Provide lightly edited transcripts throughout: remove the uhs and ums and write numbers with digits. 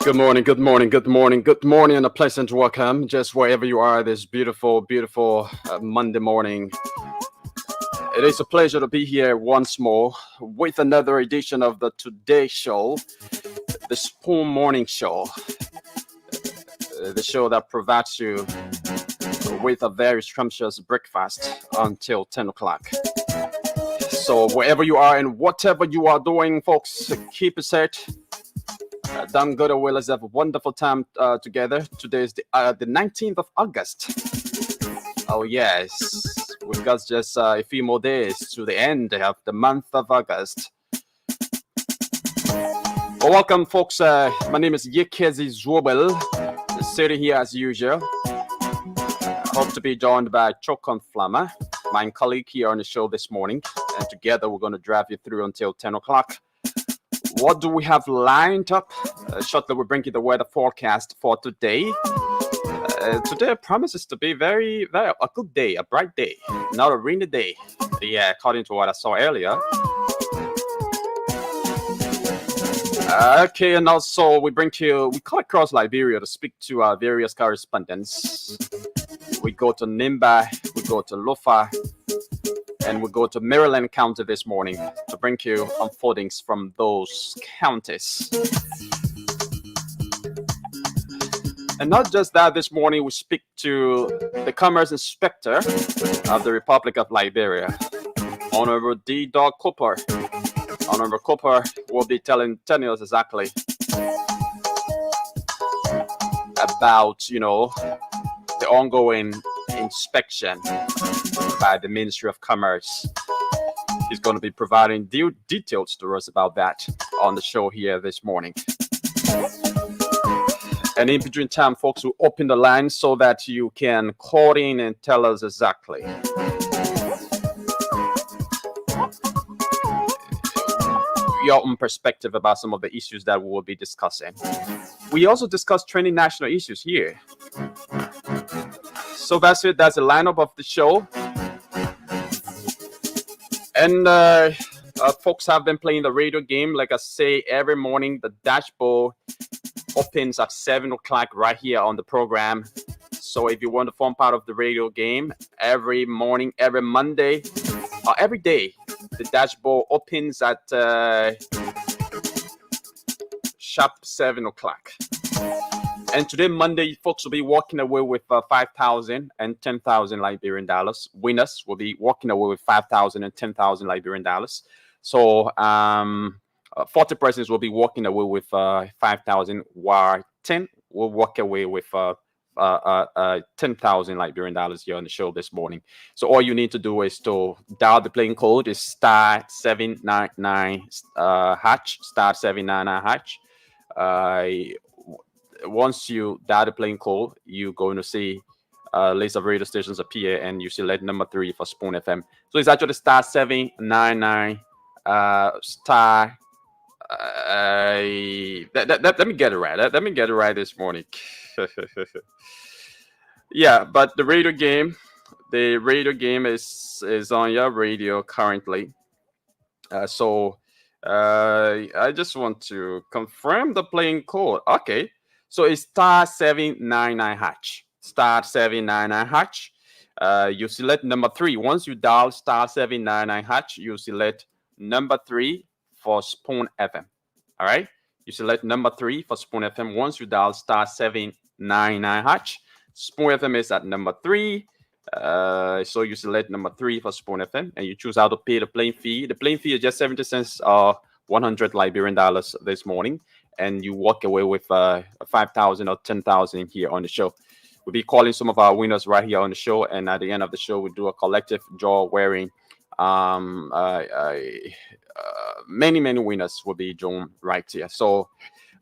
Good morning, good morning, good morning, good morning, and a pleasant welcome just wherever you are this beautiful, beautiful Monday morning. It is a pleasure to be here once more with another edition of the Today Show, the Spoon Morning Show, the show that provides you with a very scrumptious breakfast until 10 o'clock. So wherever you are and whatever you are doing, folks, keep it set. Damn good. Let's have a wonderful time together. Today is the 19th of August. Oh, yes. We've got just a few more days to the end of the month of August. Well, welcome, folks. My name is Yekezi Zwobel, sitting here as usual. Hope to be joined by Chokon Flammer, my colleague here on the show this morning. And together we're going to drive you through until 10 o'clock. What do we have lined up? Shortly, we'll bring you the weather forecast for today. Today promises to be a good day, a bright day, not a rainy day. Yeah, according to what I saw earlier. Okay, and also we cut across Liberia to speak to our various correspondents. We go to Nimba, we go to Lofa, and we go to Maryland County this morning to bring you unfoldings from those counties. And not just that, this morning we speak to the Commerce Inspector of the Republic of Liberia, Honorable D. Dog Cooper. Honorable Cooper will be telling us exactly about, the ongoing inspection by the Ministry of Commerce. He's going to be providing details to us about that on the show here this morning. And in between time, folks, will open the line so that you can call in and tell us exactly your own perspective about some of the issues that we will be discussing. We also discuss trending national issues here. So that's it. That's the lineup of the show. And folks have been playing the radio game. Like I say, every morning, the dashboard opens at 7 o'clock right here on the program. So if you want to form part of the radio game, every morning, every Monday, or every day, the dashboard opens at sharp 7 o'clock. And today, Monday, folks will be walking away with 5,000 and 10,000 Liberian dollars. Winners will be walking away with 5,000 and 10,000 Liberian dollars. So 40 persons will be walking away with 5,000, while 10 will walk away with 10,000 Liberian dollars here on the show this morning. So all you need to do is to dial the playing code is star 799 hatch, star 799 hatch. Once you dial the playing code, you're going to see a list of radio stations appear, and you select number 3 for Spoon FM. So it's actually star 799 star. Let me get it right. Let me get it right this morning. Yeah, but the radio game is on your radio currently. So I just want to confirm the playing code. Okay. So it's star 799 hatch. Star 799 hatch. You select number 3. Once you dial star 799 hatch, you select number 3 for Spoon FM. All right. You select number 3 for Spoon FM. Once you dial star 799 hatch, Spoon FM is at number 3. So you select number 3 for Spoon FM, and you choose how to pay the playing fee. The playing fee is just 70 cents $100 Liberian dollars this morning, and you walk away with 5,000 or 10,000 here on the show. We'll be calling some of our winners right here on the show, and at the end of the show, we do a collective draw wearing many winners will be drawn right here. So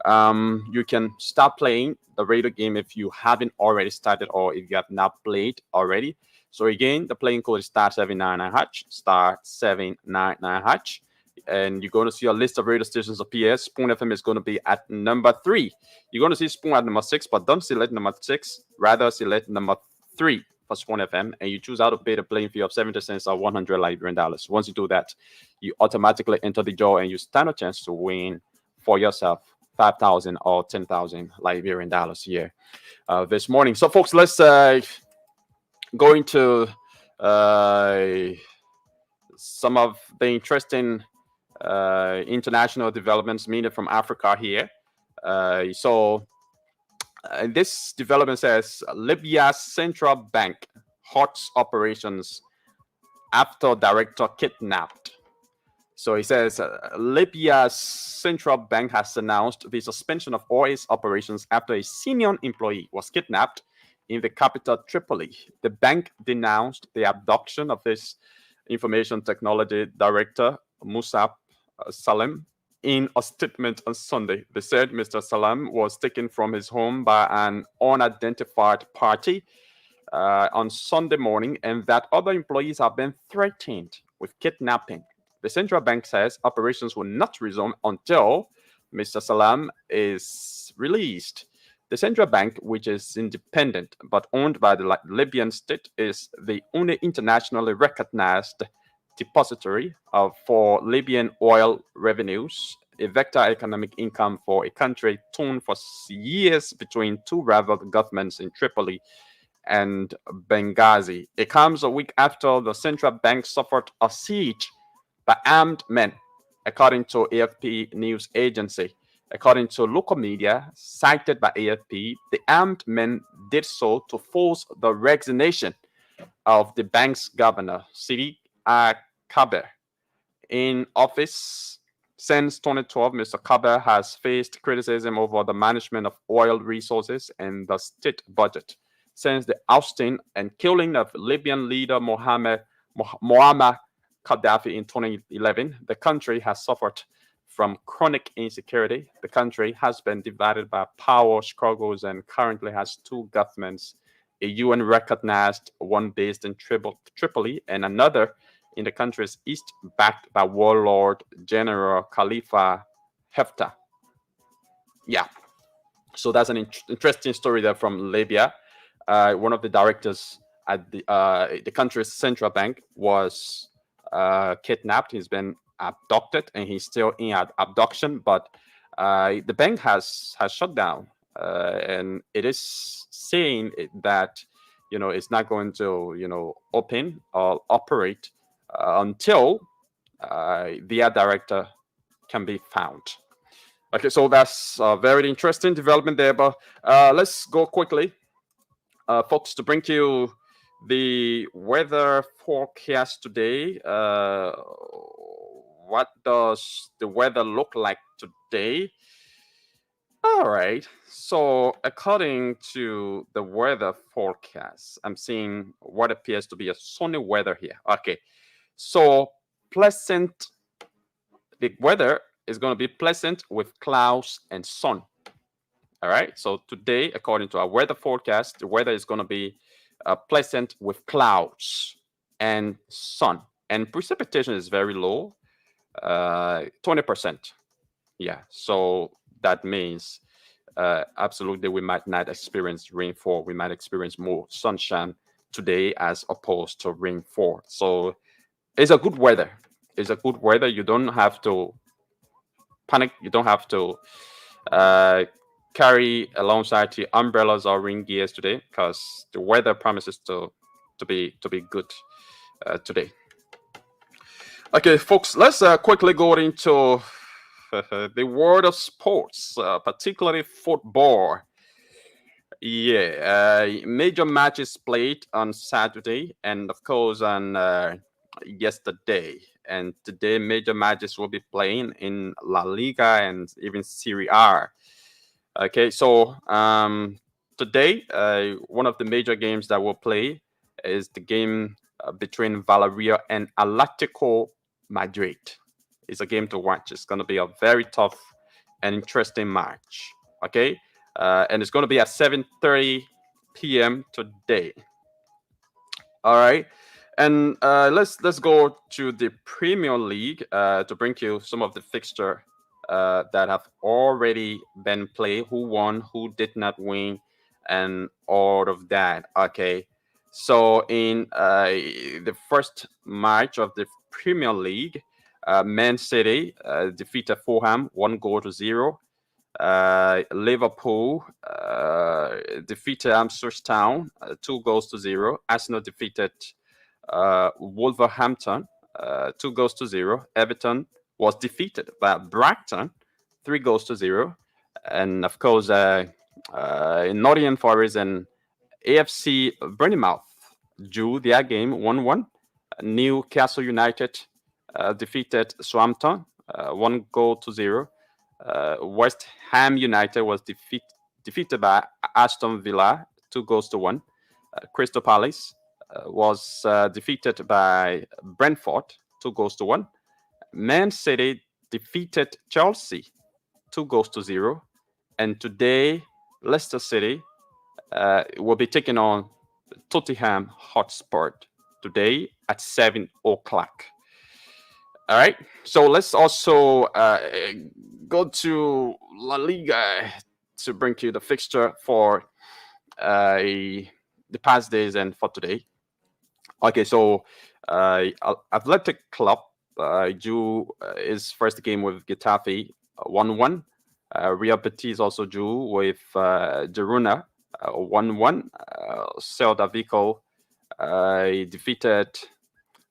you can start playing the radio game if you haven't already started or if you have not played already. So again, the playing code is *799#, *799#, and you're going to see a list of radio stations appear. Spoon FM is going to be at number 3. You're going to see Spoon at number 6, but don't select number 6. Rather select number 3 for Spoon FM, and you choose how to pay the playing fee of 70 cents or $100 Liberian dollars. Once you do that, you automatically enter the draw, and you stand a chance to win for yourself 5,000 or 10,000 Liberian dollars here this morning. So, folks, let's go into some of the interesting international developments, mainly from Africa here. This development says Libya's central bank halts operations after director kidnapped. So it says Libya's central bank has announced the suspension of all its operations after a senior employee was kidnapped in the capital Tripoli. The bank denounced the abduction of its information technology director, Musa Salem, in a statement on Sunday. They said Mr. Salem was taken from his home by an unidentified party on Sunday morning, and that other employees have been threatened with kidnapping. The central bank says operations will not resume until Mr. Salam is released. The central bank, which is independent but owned by the Libyan state, is the only internationally recognized depository for Libyan oil revenues, a vector economic income for a country torn for years between two rival governments in Tripoli and Benghazi. It comes a week after the central bank suffered a siege by armed men, according to AFP news agency. According to local media cited by AFP, the armed men did so to force the resignation of the bank's governor, Sidi Kaber, in office. Since 2012, Mr. Kaber has faced criticism over the management of oil resources and the state budget. Since the ousting and killing of Libyan leader Muammar Gaddafi in 2011, the country has suffered from chronic insecurity. The country has been divided by power struggles and currently has two governments, a UN-recognized one based in Tripoli and another in the country's east, backed by warlord General Khalifa Haftar. Yeah, so that's an interesting story there from Libya. One of the directors at the country's central bank was kidnapped. He's been abducted, and he's still in abduction. But the bank has shut down, and it is saying that it's not going to open or operate until their director can be found. Okay, so that's a very interesting development there. But let's go quickly, folks, to bring to you the weather forecast today. What does the weather look like today? All right. So according to the weather forecast, I'm seeing what appears to be a sunny weather here. Okay. So pleasant. The weather is going to be pleasant with clouds and sun. All right. So today, according to our weather forecast, the weather is going to be pleasant with clouds and sun, and precipitation is very low, 20%. Yeah, so that means absolutely we might not experience rainfall. We might experience more sunshine today as opposed to rainfall. So it's a good weather. It's a good weather. You don't have to panic. You don't have to carry alongside your umbrellas or rain gears today, because the weather promises to be good today. Okay, folks, let's quickly go into the world of sports, particularly football. Yeah, major matches played on Saturday, and of course on yesterday, and today major matches will be playing in La Liga and even Serie A. Okay, so today, one of the major games that we'll play is the game between Valeria and Atletico Madrid. It's a game to watch. It's going to be a very tough and interesting match. Okay, and it's going to be at 7:30 p.m. today. All right, and let's go to the Premier League to bring you some of the fixture that have already been played, who won, who did not win, and all of that. Okay, so in the first match of the Premier League, Man City defeated Fulham 1-0. Liverpool defeated Amsterdam 2-0. Arsenal defeated Wolverhampton 2-0. Everton was defeated by Brighton 3-0. And of course, Nottingham Forest and AFC Bournemouth drew their game 1-1. Newcastle United defeated Southampton 1-0. West Ham United was defeated by Aston Villa 2-1. Crystal Palace was defeated by Brentford 2-1. Man City defeated Chelsea 2-0. And today, Leicester City will be taking on Tottenham Hotspur today at 7 o'clock. All right. So let's also go to La Liga to bring you the fixture for the past days and for today. Okay, so Athletic Club drew his first game with Getafe 1-1. Real Betis also drew with Girona 1-1. Celta Vigo defeated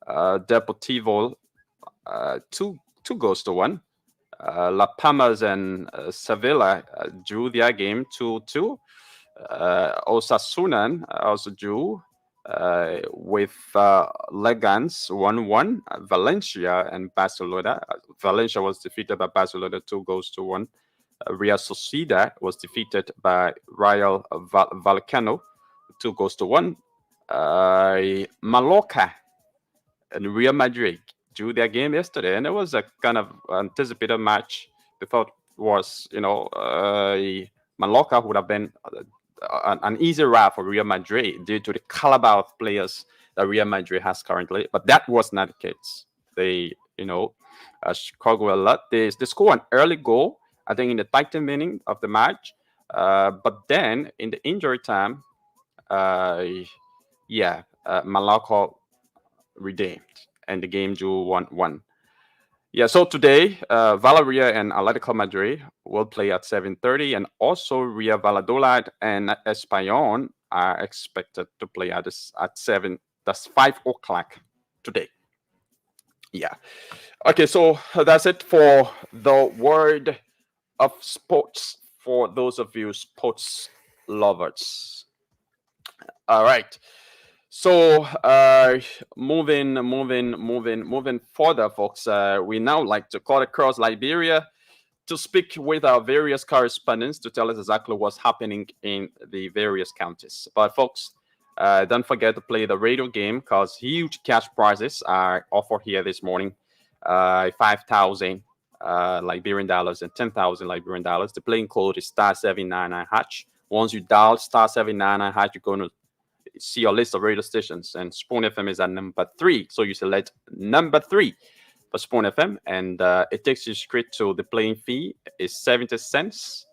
Deportivo 2-1. La Palmas and Sevilla drew their game 2-2. Osasuna also drew with Legans 1-1. Valencia and Barcelona. Valencia was defeated by Barcelona 2-1. Real Sociedad was defeated by Real Vallecano 2-1. Mallorca and Real Madrid drew their game yesterday, and it was a kind of anticipated match. We thought was, Mallorca would have been an easy route for Real Madrid due to the caliber of players that Real Madrid has currently, but that was not the case. They, struggled a lot. They scored an early goal, I think, in the tightened meaning of the match, but then in the injury time, Mallorca redeemed, and the game drew 1-1. Yeah, so today, Valeria and Atletico Madrid will play at 7:30, and also Real Valladolid and Espanyol are expected to play at 7. That's 5 o'clock today. Yeah. Okay, so that's it for the word of sports for those of you sports lovers. All right. So moving further, folks, we now like to call across Liberia to speak with our various correspondents to tell us exactly what's happening in the various counties. But folks, don't forget to play the radio game because huge cash prizes are offered here this morning. 5,000 Liberian dollars and 10,000 Liberian dollars. The playing code is *799#. Once you dial *799#, you're going to see your list of radio stations, and Spoon FM is at number 3. So you select number 3 for Spoon FM, and it takes you straight to the playing fee is 70 cents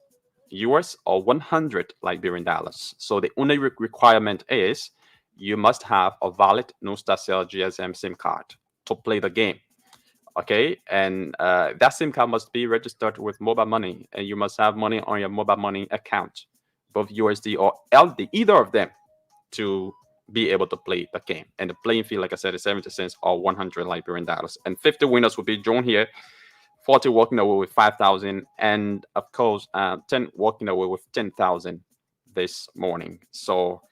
US or 100 Liberian dollars. So the only requirement is you must have a valid Nostacell GSM SIM card to play the game. Okay, and that SIM card must be registered with mobile money, and you must have money on your mobile money account, both USD or LD, either of them, to be able to play the game. And the playing fee, like I said, is 70 cents or 100 Liberian dollars. And 50 winners will be drawn here. 40 walking away with 5,000, and of course, 10 walking away with 10,000 this morning. So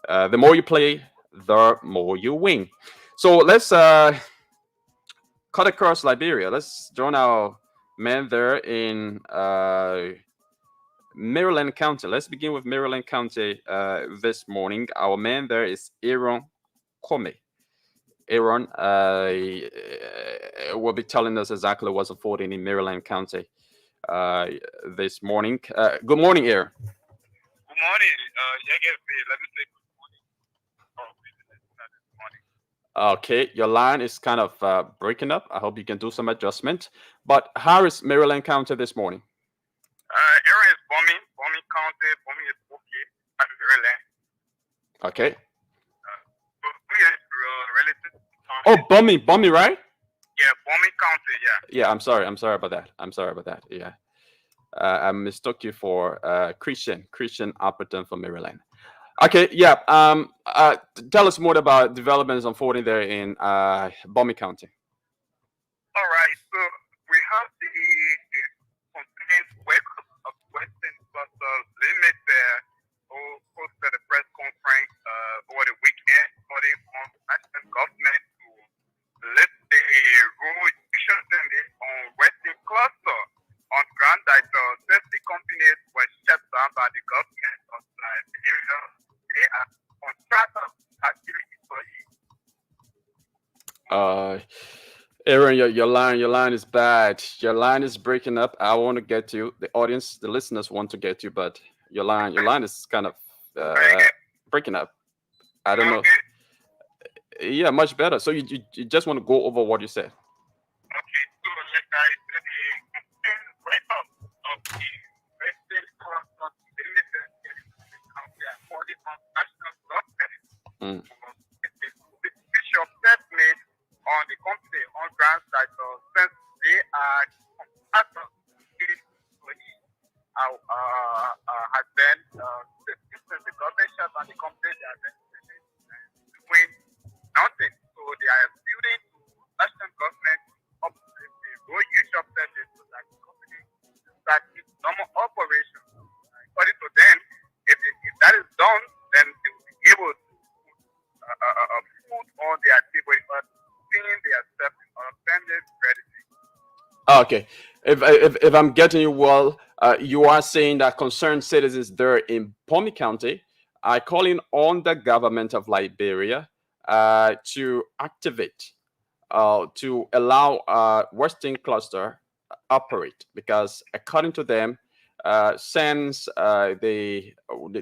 the more you play, the more you win. So let's cut across Liberia. Let's join our man there in Maryland County. Let's begin with Maryland County this morning. Our man there is Aaron Kome. Aaron will be telling us exactly what's unfolding in Maryland County uh, this morning. Good morning, Aaron. Good morning. Let me say good morning. Oh, this morning. Okay, your line is kind of breaking up. I hope you can do some adjustment. But how is Maryland County this morning? Aaron is bombing. Bombing county. Bombing is okay. At Maryland. Okay. Bombing is relative Oh, county. Bummy, right? Yeah, bombing county. Yeah. Yeah, I'm sorry. I'm sorry about that. I'm sorry about that. Yeah. I mistook you for Christian Appleton from Maryland. Okay, yeah. Tell us more about developments unfolding there in Bummy County. All right. So we have the contained wake up of Western Cluster Limit who hosted a press conference over the weekend calling on the national government to let the rural education on Western Cluster on ground that since the companies were shut down by the government of Liberia, they are contractors actually employees. Uh, Aaron, your line is bad. Your line is breaking up. I want to get you. The audience, the listeners want to get you, but your line is kind of uh, breaking up. I don't know. Okay. Yeah, much better. So you just want to go over what you said. Okay, so like I said, the wake up of the Western Cluster Limited company according on national government Mm. the bishop made on the company on grounds that since they are contractors, has been since the government shut down the company, they have been doing nothing. So they are appealing to national government up the road use of service so that the company start its normal operation. According to them, if that is done, then they will be able to put on their table but seeing their steps in offended strategy. Okay. If I'm getting you well, you are saying that concerned citizens there in Pommy County are calling on the government of Liberia to activate to allow Western Cluster operate because according to them, since the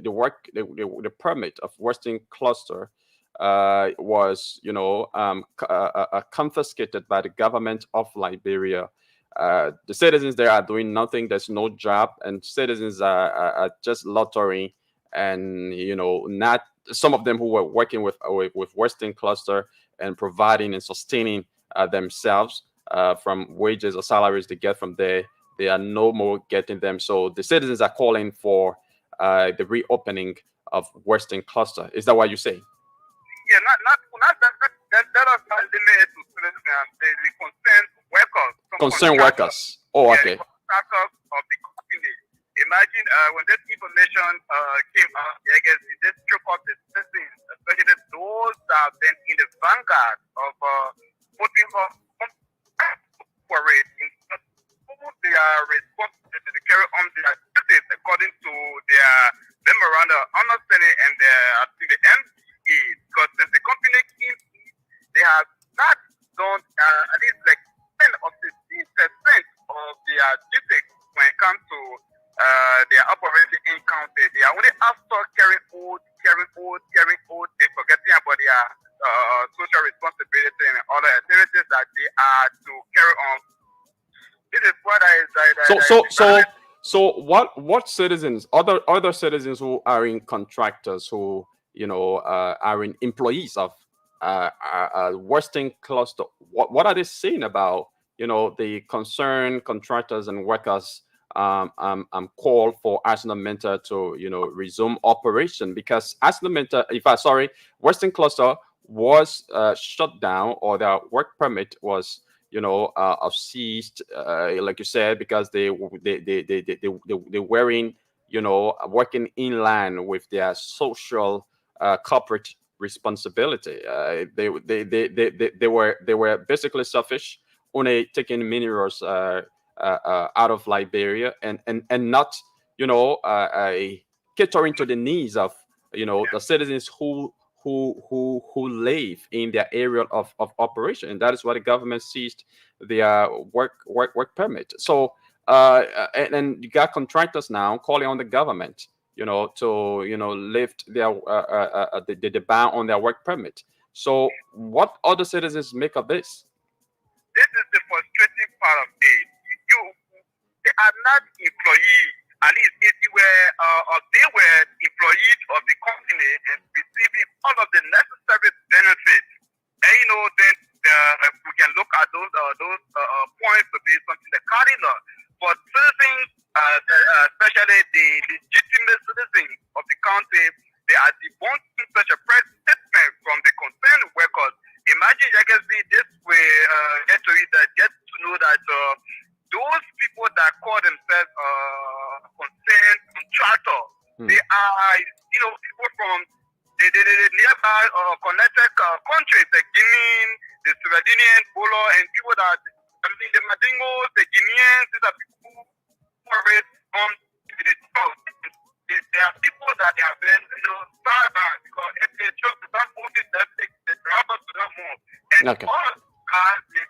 work the permit of Western Cluster was confiscated by the government of Liberia. The citizens there are doing nothing. There's no job, and citizens are just lottering, and not some of them who were working with Western Cluster and providing and sustaining themselves from wages or salaries they get from there. They are no more getting them. So the citizens are calling for the reopening of Western Cluster. Is that what you say? Yeah, not that does not limit to citizens. The concerned workers, some Concerned contractors. workers. Oh, Yeah, the okay. contractors of the company. Imagine when this information came out, I guess it just struck up the citizens, especially those that have been in the vanguard of putting up for it. Who they are responsible to carry on their duties according to their memorandum of understanding and the MDA. Because since the company came in, they have not done at least like 10 or 15% of their duties when it comes to their operating in county. They are only after carrying old, they forgetting about their social responsibility and other activities that they are to carry on. This is what So so so so what citizens, other citizens who are in contractors who are in employees of Western Cluster, what are they saying about the concerned contractors and workers call for Arsenal Mentor to resume operation because Arsenal Mentor, if I sorry, Western Cluster was shut down or their work permit was seized, like you said, because they weren't working in line with their social corporate responsibility. They were basically selfish, only taking minerals out of Liberia, and not, catering to the needs of, the citizens who live in their area of operation. And that is why the government seized their work permit. So and you got contractors now calling on the government, to lift the ban on their work permit. So what other citizens make of this? This is the frustrating part of it. You, they are not employees. At least if you were, or they were employees of the company and receiving all of the necessary benefits, and then we can look at those points to be something the cardinal. But citizens, especially the legitimate citizens of the country, they are debunking such a press statement from the concerned workers. Imagine, I guess, this way get to know that those people that call themselves concerned contractors, they are, people from the nearby connected countries, the Guinean, the Sudanese, Bolo, and people that, the Madingos, the Guineans, these are people who always come to the job. There are people that they have been, starved because if they just start moving, the drivers do not move. And all cars, they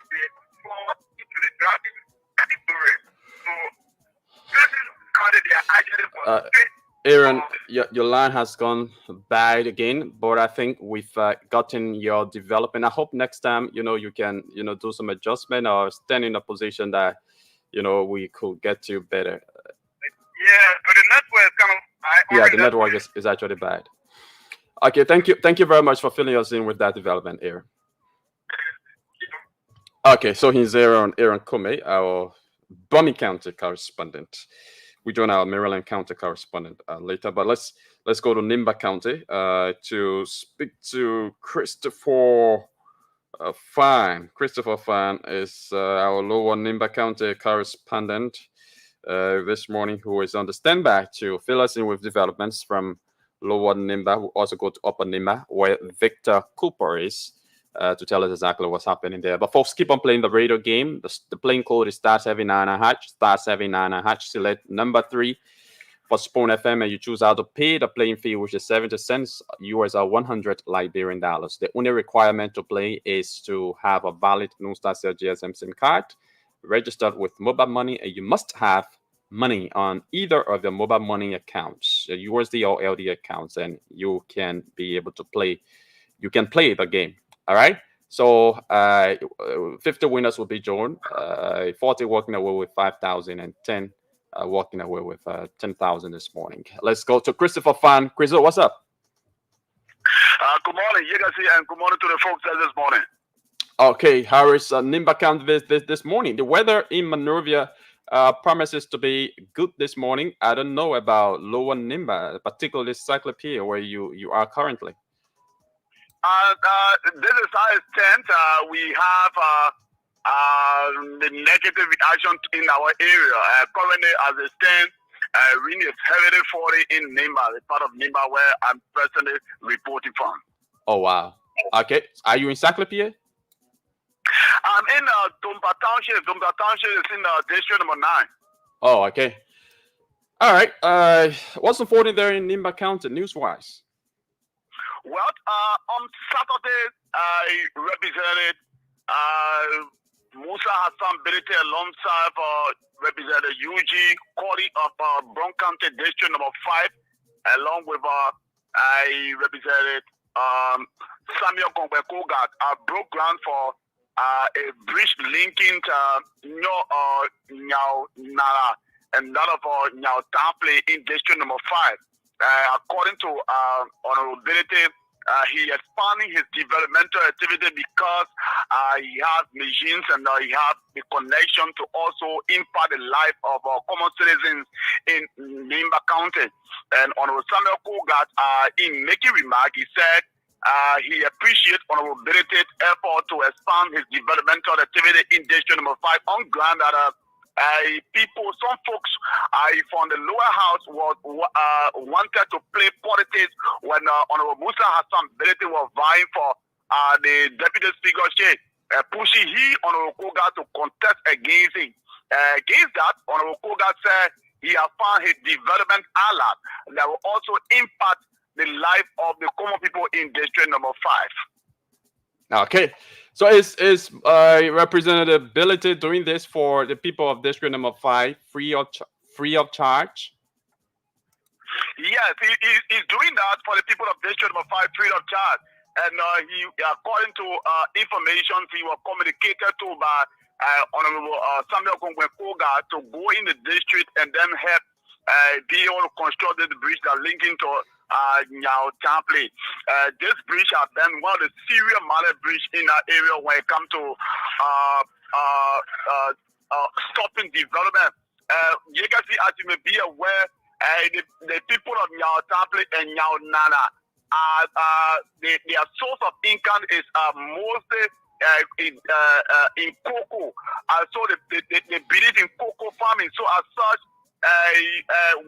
fall into the driving category. So, this is how they are actually frustrated. Aaron, your line has gone bad again, but I think we've gotten your development. I hope next time, you can, do some adjustment or stand in a position that, we could get you better. Yeah, but the network is kind of yeah, the network is actually bad. Okay, thank you very much for filling us in with that development, Aaron. Okay, so he's Aaron Kome, our Bummy County correspondent. We join our Maryland County correspondent later, but let's go to Nimba County to speak to Christopher Fine. Christopher Fine is our Lower Nimba County correspondent this morning, who is on the standby to fill us in with developments from Lower Nimba. We also go to Upper Nimba, where Victor Cooper is, to tell us exactly what's happening there. But folks, keep on playing the radio game. The playing code is *79#, *79#, select number 3 for Spoon FM, and you choose how to pay the playing fee, which is 70 cents. Yours are 100 Liberian dollars. The only requirement to play is to have a valid non-Starcell GSM SIM card, registered with mobile money, and you must have money on either of your mobile money accounts, USD or LD accounts, and you can be able to play. You can play the game. All right. So 50 winners will be joined. 40 walking away with 5,000 and 10 walking away with 10,000 this morning. Let's go to Christopher Fan. Chriso, what's up? Good morning, Yegasi, and good morning to the folks this morning. Okay, Harris, Nimba County this morning. The weather in Monrovia promises to be good this morning. I don't know about Lower Nimba, particularly Cyclopedia, where you are currently. This is how it stands. We have the negative reaction in our area. Currently, as it stands, wind is heavily 40 in Nimba, the part of Nimba where I'm personally reporting from. Oh, wow. Okay. Are you in Cyclopedia? I'm in Dumba Township. Dumba Township is in district number 9. Oh, okay. All right. What's unfolding there in Nimba County, news-wise? Well, on Saturday, I represented Musa Hassan Bilite alongside Representative UG Corey of Bronx County District number 5, along with I represented Samuel Kongwe Kogat. I broke ground for a bridge linking Nyao Nara and that of Nyao Tample in District number 5. According to honorability, he expanding his developmental activity because he has machines and he has the connection to also impact the life of common citizens in Nimba County. And Honorable Samuel Kogat, in making remark, he said he appreciates honorability's effort to expand his developmental activity in District number 5 on ground that some folks from the lower house wanted to play politics when Honorable Musa Hassan Belete was vying for the deputy speakership, pushing Honorable Koga to contest against him. Against that, Honorable Koga said he has found his development ally that will also impact the life of the common people in district number 5. Okay, so is Representative Ability doing this for the people of district number 5 free of charge? Yes, he's doing that for the people of district number 5 free of charge. And he, according to information he was communicated to by Honorable Samuel Kongwe Koga to go in the district and then help be able to construct the bridge that linking to Nyao Temple. This bridge has been one of the serious mounted bridge in that area when it comes to stopping development. You can see, as you may be aware, the people of Nyao Temple and Nyao Nana, their source of income is mostly in cocoa. So they believe in cocoa farming. So as such,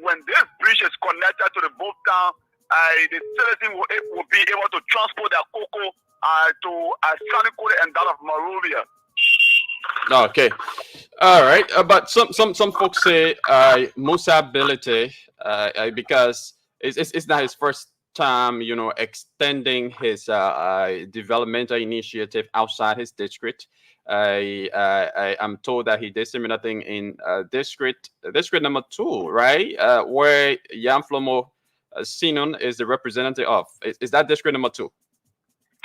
when this bridge is connected to the boat town, the citizens will be able to transport their cocoa to Sanikote and that of Monrovia. Okay, all right. But some folks say Musa Ability, because it's not his first time, extending his developmental initiative outside his district. I'm told that he did similar thing in district number 2, right? Where Yamflomo Sinon is the representative of. Is that district number 2?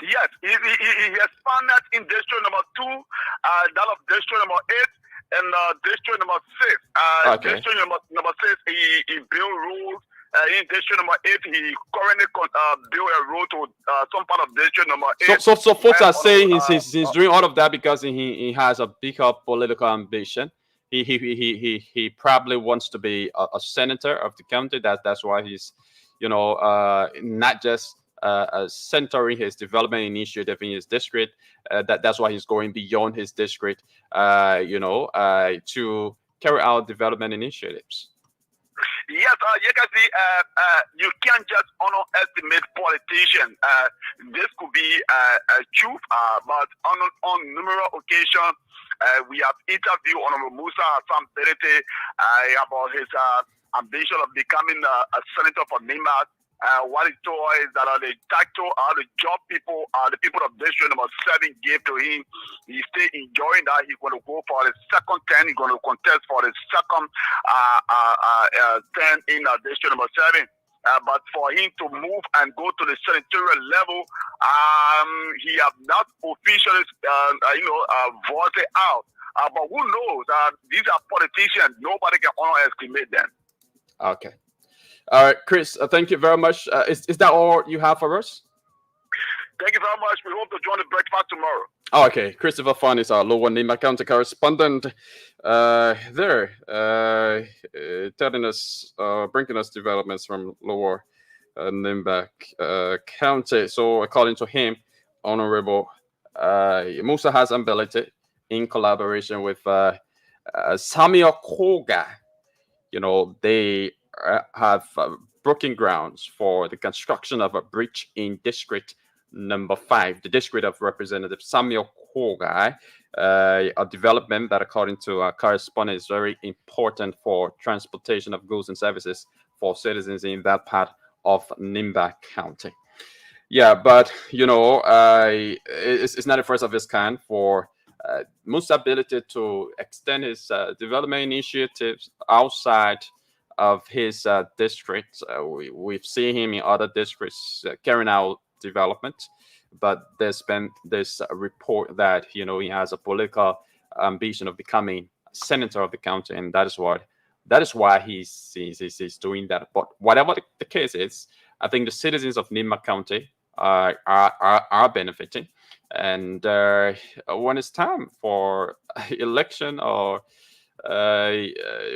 Yes, he expanded in district number 2, that of district number 8, and district number 6. Okay. District number 6, he built roads. In district number 8, he currently built a road to some part of district number 8. So folks are saying he's doing all of that because he has a bigger political ambition. He probably wants to be a senator of the county. That's why he's not just centering his development initiative in his district. That's why he's going beyond his district. To carry out development initiatives. Yes, you can see, you can't just underestimate politicians. This could be a truth, but on numerous occasions, we have interviewed Honorable Musa Hassan Belete about his ambition of becoming a senator for Nimba. What he told is that the title, the job people, the people of district number 7 gave to him, he still enjoying that. He's going to go for the second term. He's going to contest for the second term in district number 7. But for him to move and go to the senatorial level, he have not officially, voiced it out. But who knows? These are politicians. Nobody can underestimate them. Okay. All right, Chris, thank you very much. Is that all you have for us? Thank you very much. We hope to join the breakfast tomorrow. Okay, Christopher Fun is our Lower Nimba County correspondent telling us, bringing us developments from Lower Nimba County. So according to him, Honorable Musa has ability in collaboration with Samuel Koga. They have broken grounds for the construction of a bridge in district number 5, the district of Representative Samuel Koga, a development that, according to our correspondent, is very important for transportation of goods and services for citizens in that part of Nimba County. Yeah, but it's not the first of its kind for Musa's ability to extend his development initiatives outside of his district. We've seen him in other districts carrying out development, but there's been this report that he has a political ambition of becoming senator of the county, and that is why he's doing that. But whatever the case is, I think the citizens of Nimba County are benefiting, and when it's time for election or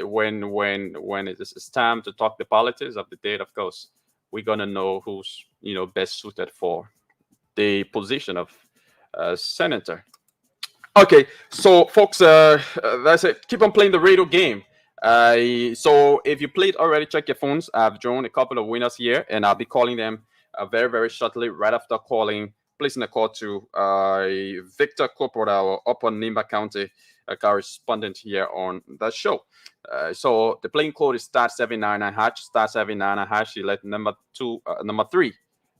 when it's time to talk the politics of the date, of course, we're gonna know who's best suited for the position of senator. Okay, so folks, that's it. Keep on playing the radio game. So if you played already, check your phones. I've drawn a couple of winners here, and I'll be calling them very, very shortly. Right after calling, placing a call to Victor Corporal, our Upper Nimba County correspondent here on the show. So the playing code is *799# *799#. You let number three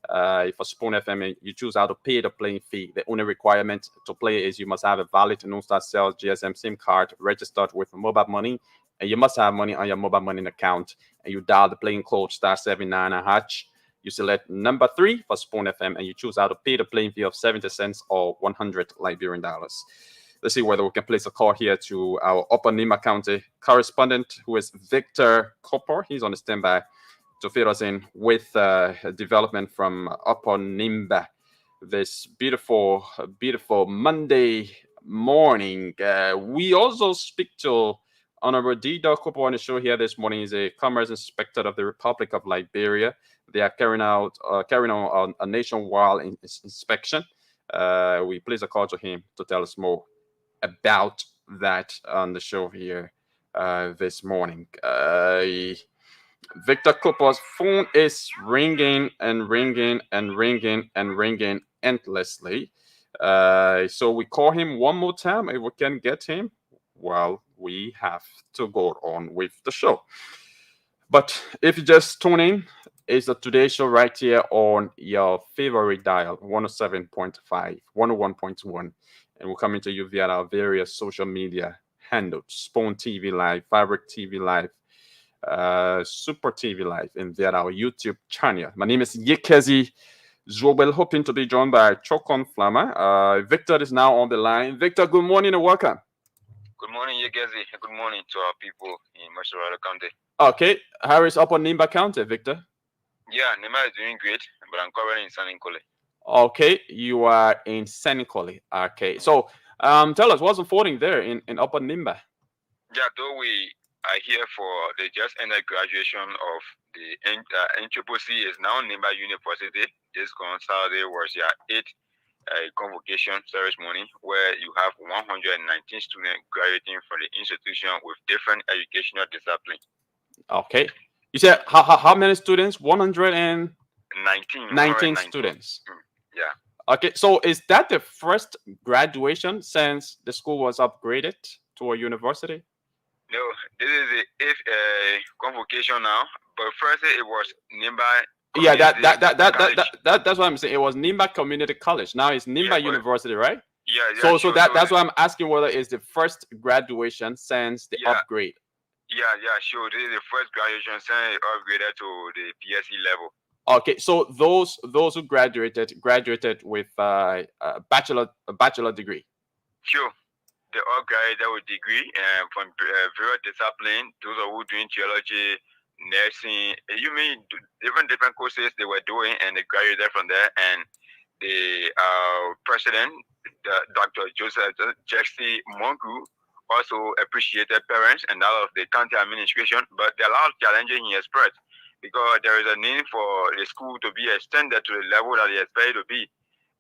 for Spoon FM, and you choose how to pay the playing fee. The only requirement to play is you must have a valid no-start sales GSM SIM card registered with mobile money, and you must have money on your mobile money account. And you dial the playing code *799#. You select number three for Spoon FM, and you choose how to pay the playing fee of 70 cents or 100 Liberian dollars. Let's see whether we can place a call here to our Upper Nima County correspondent, who is Victor Copper. He's on the standby to fill us in with development from Upper Nimba this beautiful, beautiful Monday morning. We also speak to Honorable Dida Kopo on the show here this morning. He's a commerce inspector of the Republic of Liberia. They are carrying on a nationwide inspection. We place a call to him to tell us more about that on the show here this morning. Victor Cooper's phone is ringing and ringing and ringing and ringing endlessly. So we call him one more time. If we can get him, well, we have to go on with the show. But if you just tune in, it's the Today Show right here on your favorite dial, 107.5, 101.1. And we're coming to you via our various social media handles, Spawn TV Live, Fabric TV Live, Super TV Live, and via our YouTube channel. My name is Yekezi Zobel, hoping to be joined by Chokon Flama. Victor is now on the line. Victor, good morning and welcome. Good morning, Yekezi. Good morning to our people in Masharala County. Okay, how is Upper Nimba County, Victor? Yeah, Nimba is doing great, but I'm currently in San Nkole. Okay, you are in Senikoli. Okay, so tell us what's unfolding there in Upper Nimba. Yeah, though we are here for the just ended graduation of the NCCC is now Nimba University. This on Saturday was your 8th convocation ceremony where you have 119 students graduating from the institution with different educational disciplines. Okay, you said how many students? 119 students. Yeah. Okay, so is that the first graduation since the school was upgraded to a university? No, this is the 8th convocation now. But first it was Nimba. Yeah, that's what I'm saying. It was Nimba Community College. Now it's Nimba University, right? Yeah. So that's why I'm asking whether it's the first graduation since the upgrade. Yeah, sure. This is the first graduation since it upgraded to the PSC level. Okay, so those who graduated with a bachelor degree. Sure, they all graduated with degree from various disciplines. Those are who doing geology, nursing. You mean different courses they were doing, and they graduated from there. And the president, Dr. Joseph Jesse Mongu, also appreciated parents and all of the county administration, but there are a lot of challenges he expressed, because there is a need for the school to be extended to the level that they expect to be.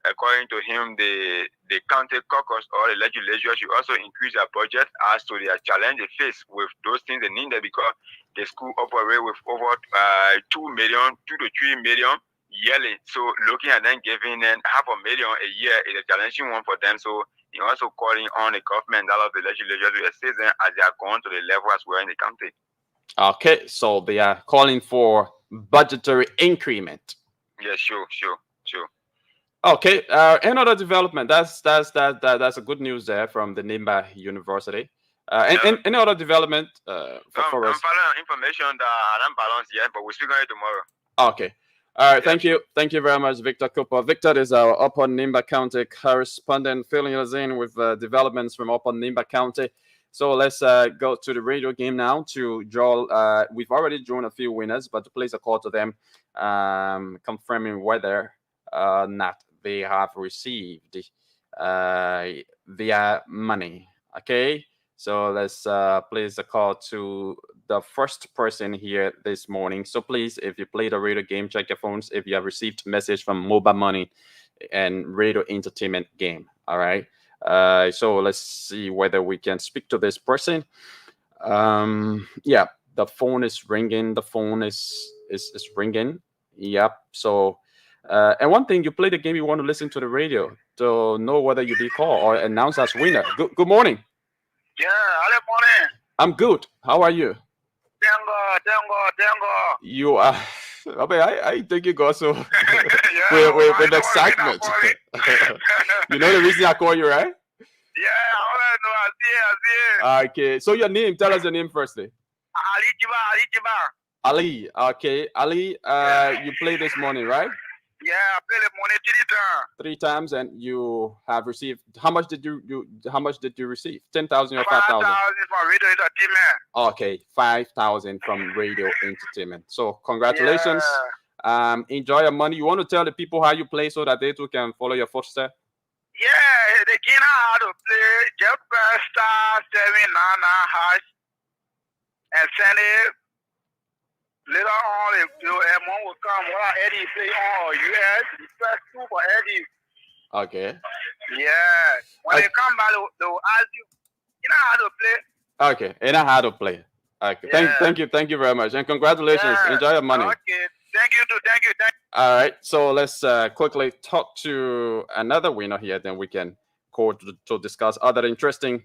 According to him, the county caucus or the legislature should also increase their budget as to their challenge they face with those things they need, because the school operate with over 2 to 3 million yearly. So looking at them giving them $500,000 a year is a challenging one for them. So he also calling on the government, all of the legislature to assist them as they are going to the level as well in the county. Okay, so they are calling for budgetary increment. Yeah, sure. Okay, another development. That's a good news there from the Nimba University. Any other development for us? I'm following information that I don't balance yet, but we'll speak on it tomorrow. Okay. All right, thank you very much, Victor Cooper. Victor is our Upper Nimba County correspondent, filling us in with developments from Upper Nimba County. So let's go to the radio game now to draw. We've already drawn a few winners, but to place a call to them, confirming whether not they have received their money. Okay, so let's place a call to the first person here this morning. So please, if you played a radio game, check your phones if you have received message from mobile money and radio entertainment game. All right. So let's see whether we can speak to this person. Yeah, the phone is ringing. The phone is ringing. Yep. So, and one thing, you play the game, you want to listen to the radio to know whether you be called or announced as winner. Good morning. Yeah, early morning. I'm good. How are you? Dengo. You are. I mean, I think you got so Yeah, with excitement. You know the reason I call you, right? Yeah, I see. Okay. So your name. Tell us your name firstly. Ali Jiba. Ali. Okay. Ali. You played this morning, right? Yeah, I play the money 3 times, and you have received. How much did How much did you receive? 10,000 or 5,000 5,000? from Radio Entertainment. Okay, 5,000 from Radio Entertainment. So congratulations. Yeah. Enjoy your money. You want to tell the people how you play so that they too can follow your footsteps? Yeah, they can know how to play. Just press star 799 hash and send it. Later on, if your amount will come, what Eddie play on US, you press 2 for Eddie. Okay. Yeah. When they come back, they will ask you, you know how to play? Okay, and I know how to play. Okay, thank you very much, and congratulations. Yeah. Enjoy your money. Okay. Thank you too. Thank you. All right, so let's quickly talk to another winner here. Then we can go to discuss other interesting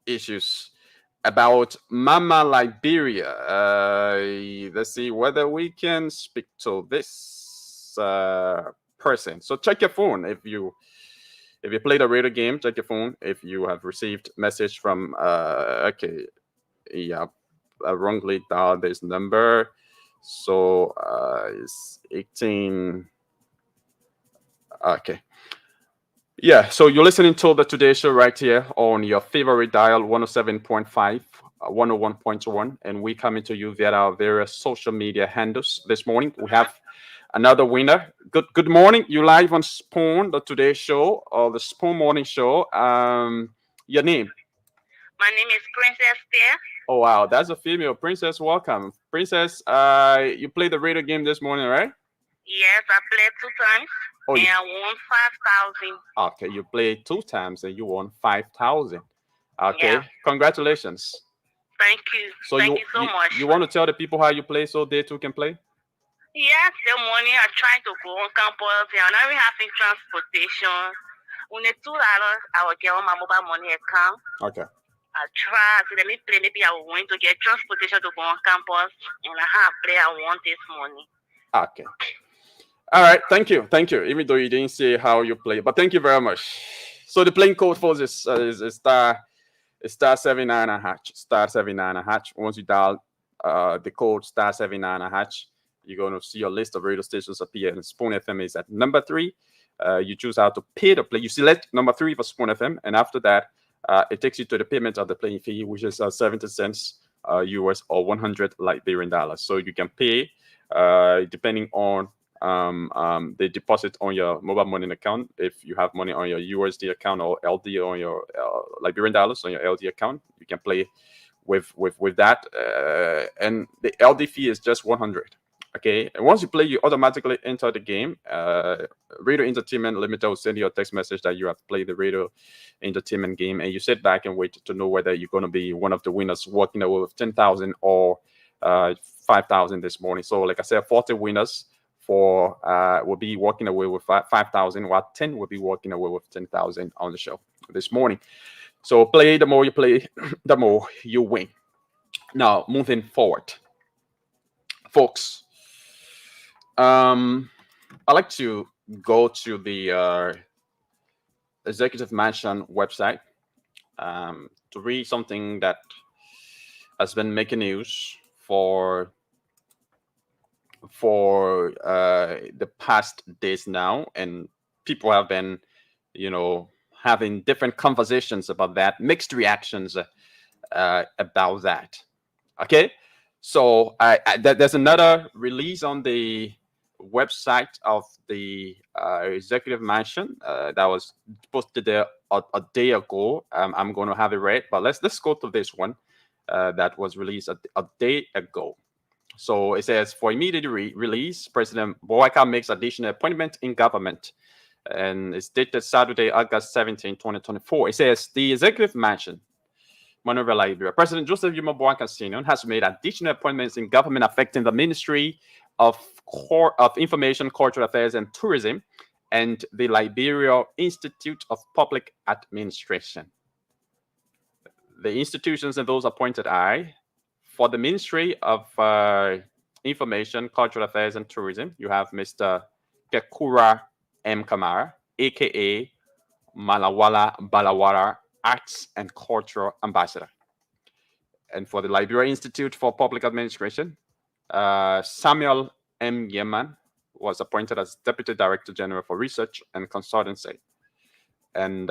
issues about Mama Liberia. Let's see whether we can speak to this person. So check your phone if you play the radio game. Check your phone if you have received message from okay, yeah, wrongly dialed this number. So it's 18. Okay. Yeah, so you're listening to the Today Show right here on your favorite dial 107.5, 101.1, and we coming to you via our various social media handles. This morning we have another winner. Good morning. You live on Spoon, the Today Show or the Spoon Morning Show. Your name? My name is Princess Fair. Oh wow, that's a female. Princess, welcome. Princess, you played the radio game this morning, right? Yes, I played 2 times. Oh, and I won 5,000. Okay, you played 2 times and you won 5,000. Okay, Yeah. congratulations. Thank you. So Thank you so much. You want to tell the people how you play so they too can play? Yes, the morning I tried to go on campus and I'm not even having transportation. Only $2 I will get on my mobile money account. Okay. I tried, so let me play. Maybe I will want to get transportation to go on campus and I have play I want this morning. Okay. All right, thank you. Even though you didn't say how you play, but thank you very much. So the playing code for this is star 79 and hatch. Star 79 and hatch. Once you dial the code star 79 and hatch, you're going to see a list of radio stations appear. And Spoon FM is at number 3. You choose how to pay to play. You select number 3 for Spoon FM, and after that, it takes you to the payment of the playing fee, which is 70 cents US or 100 Liberian dollars. So you can pay depending on they deposit on your mobile money account. If you have money on your USD account or LD on your Liberian dollars on your LD account, you can play with that. And the LD fee is just 100. Okay, and once you play, you automatically enter the game. Radio Entertainment Limited will send you a text message that you have played the Radio Entertainment game, and you sit back and wait to know whether you're going to be one of the winners walking away with 10,000 or 5,000 this morning. So, like I said, 40 winners will be walking away with 5,000, while 10 will be walking away with 10,000 on the show this morning. So, play. The more you play, the more you win. Now, moving forward, folks. I like to go to the Executive Mansion website to read something that has been making news for the past days now, and people have been, having different conversations about that, mixed reactions about that. Okay, so there's another release on the website of the Executive Mansion that was posted there a day ago. I'm going to have it read, but let's go to this one that was released a day ago. So it says, for immediate release, President Bouaka makes additional appointment in government. and it's dated Saturday, August 17, 2024. It says the executive mansion, Monrovia, Liberia. President Joseph Yuma Boakai Sr. has made additional appointments in government affecting the Ministry of Information, Cultural Affairs, and Tourism, and the Liberia Institute of Public Administration. The institutions and those appointed are for the Ministry of Information, Cultural Affairs, and Tourism. You have Mr. Kekura M. Kamara, aka Malawala Balawara Arts and Cultural Ambassador. And for the Liberia Institute for Public Administration, Samuel M. Yeman was appointed as Deputy Director General for Research and Consultancy. And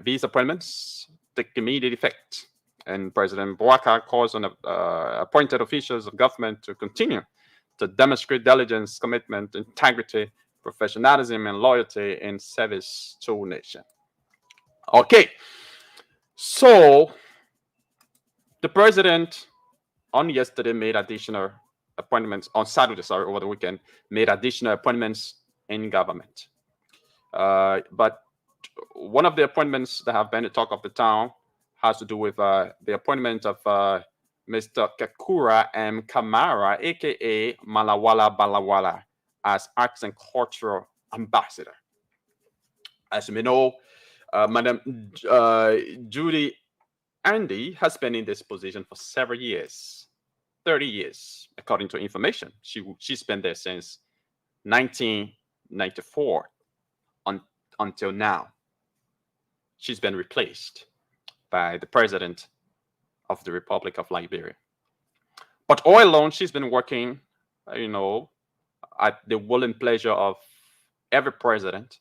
these appointments take immediate effect. And President Boakai calls on appointed officials of government to continue to demonstrate diligence, commitment, integrity, professionalism, and loyalty in service to the nation. Okay, so the president on yesterday made additional appointments, on Saturday, sorry, over the weekend, made additional appointments in government. But one of the appointments that have been the talk of the town has to do with the appointment of Mr. Kekura M. Kamara, aka Malawala Balawala, as Arts and Cultural Ambassador. As you may know, Madam Judy Andy has been in this position for several years, 30 years, according to information. She's been there since 1994 until now. She's been replaced by the president of the Republic of Liberia. But all along, she's been working, at the will and pleasure of every president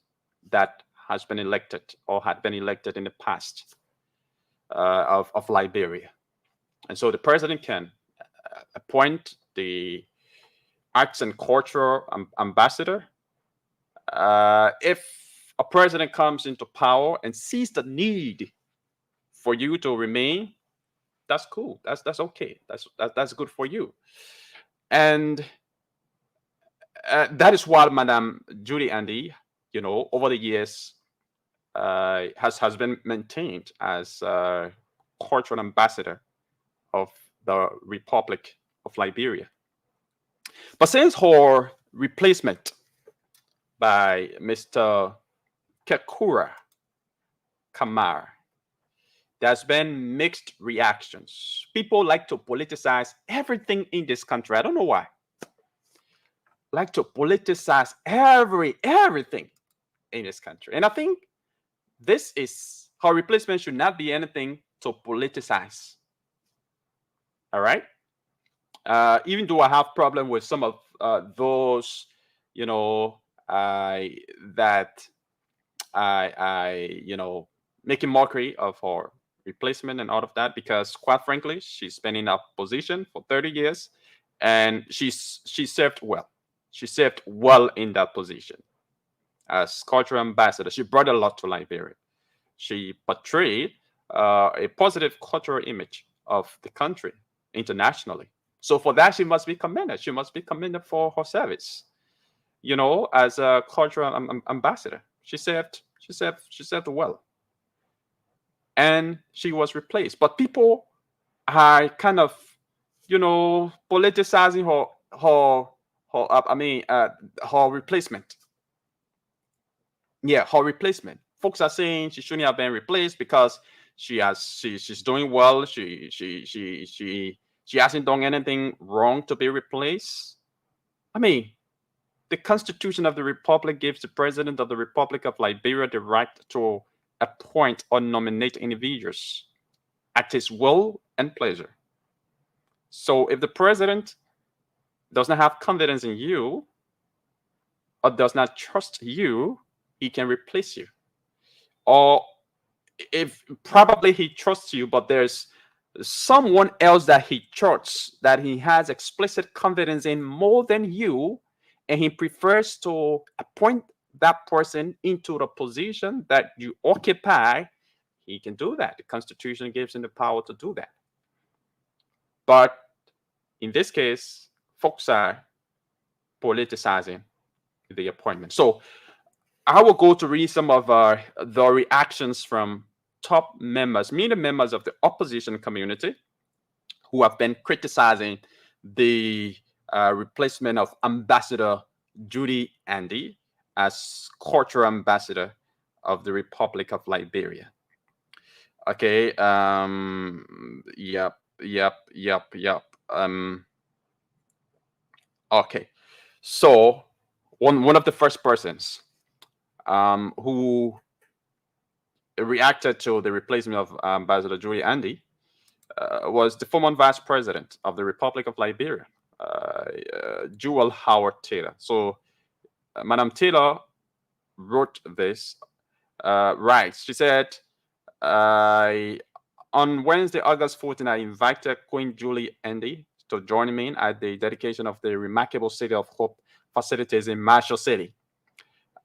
that has been elected or had been elected in the past of Liberia. And so the president can appoint the arts and cultural ambassador. If a president comes into power and sees the need for you to remain, that's cool. That's okay. That's good for you. And that is why Madam Judy Andy, over the years, has been maintained as cultural ambassador of the Republic of Liberia. But since her replacement by Mr. Kekura Kamara, there's been mixed reactions. People like to politicize everything in this country. I don't know why. Like to politicize everything in this country. And I think her replacement should not be anything to politicize. All right? Even though I have problem with some of those, that making mockery of her replacement and all of that, because quite frankly, she's been in a position for 30 years and she served well. She served well in that position as cultural ambassador. She brought a lot to Liberia. She portrayed a positive cultural image of the country internationally. So for that, she must be commended. She must be commended for her service, as a cultural ambassador. She served well. And she was replaced. But people are kind of, politicizing her replacement. Yeah, her replacement. Folks are saying she shouldn't have been replaced because she's doing well. She hasn't done anything wrong to be replaced. The Constitution of the Republic gives the President of the Republic of Liberia the right to appoint or nominate individuals at his will and pleasure. So if the president does not have confidence in you or does not trust you, he can replace you. Or if probably he trusts you, but there's someone else that he trusts, that he has explicit confidence in more than you, and he prefers to appoint that person into the position that you occupy, he can do that. The Constitution gives him the power to do that. But in this case, folks are politicizing the appointment. So I will go to read some of the reactions from top members, meaning members of the opposition community, who have been criticizing the replacement of Ambassador Judy Andy as cultural ambassador of the Republic of Liberia. Okay. Yep. Yep. Yep. Yep. Okay. So one of the first persons who reacted to the replacement of Ambassador Judy Andy was the former vice president of the Republic of Liberia, Jewel Howard Taylor. So, Madam Taylor wrote this, right. She said, on Wednesday, August 14, I invited Queen Julie Andy to join me at the dedication of the remarkable City of Hope facilities in Marshall City.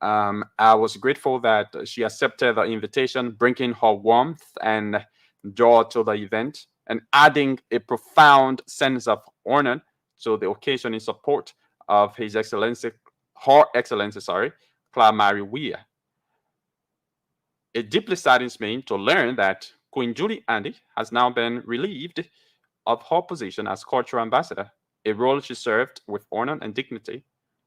I was grateful that she accepted the invitation, bringing her warmth and joy to the event and adding a profound sense of honor to the occasion in support of His Excellency, Her Excellency, Claire Mary Weir. It deeply saddens me to learn that Queen Julie Andy has now been relieved of her position as cultural ambassador, a role she served with honor and dignity,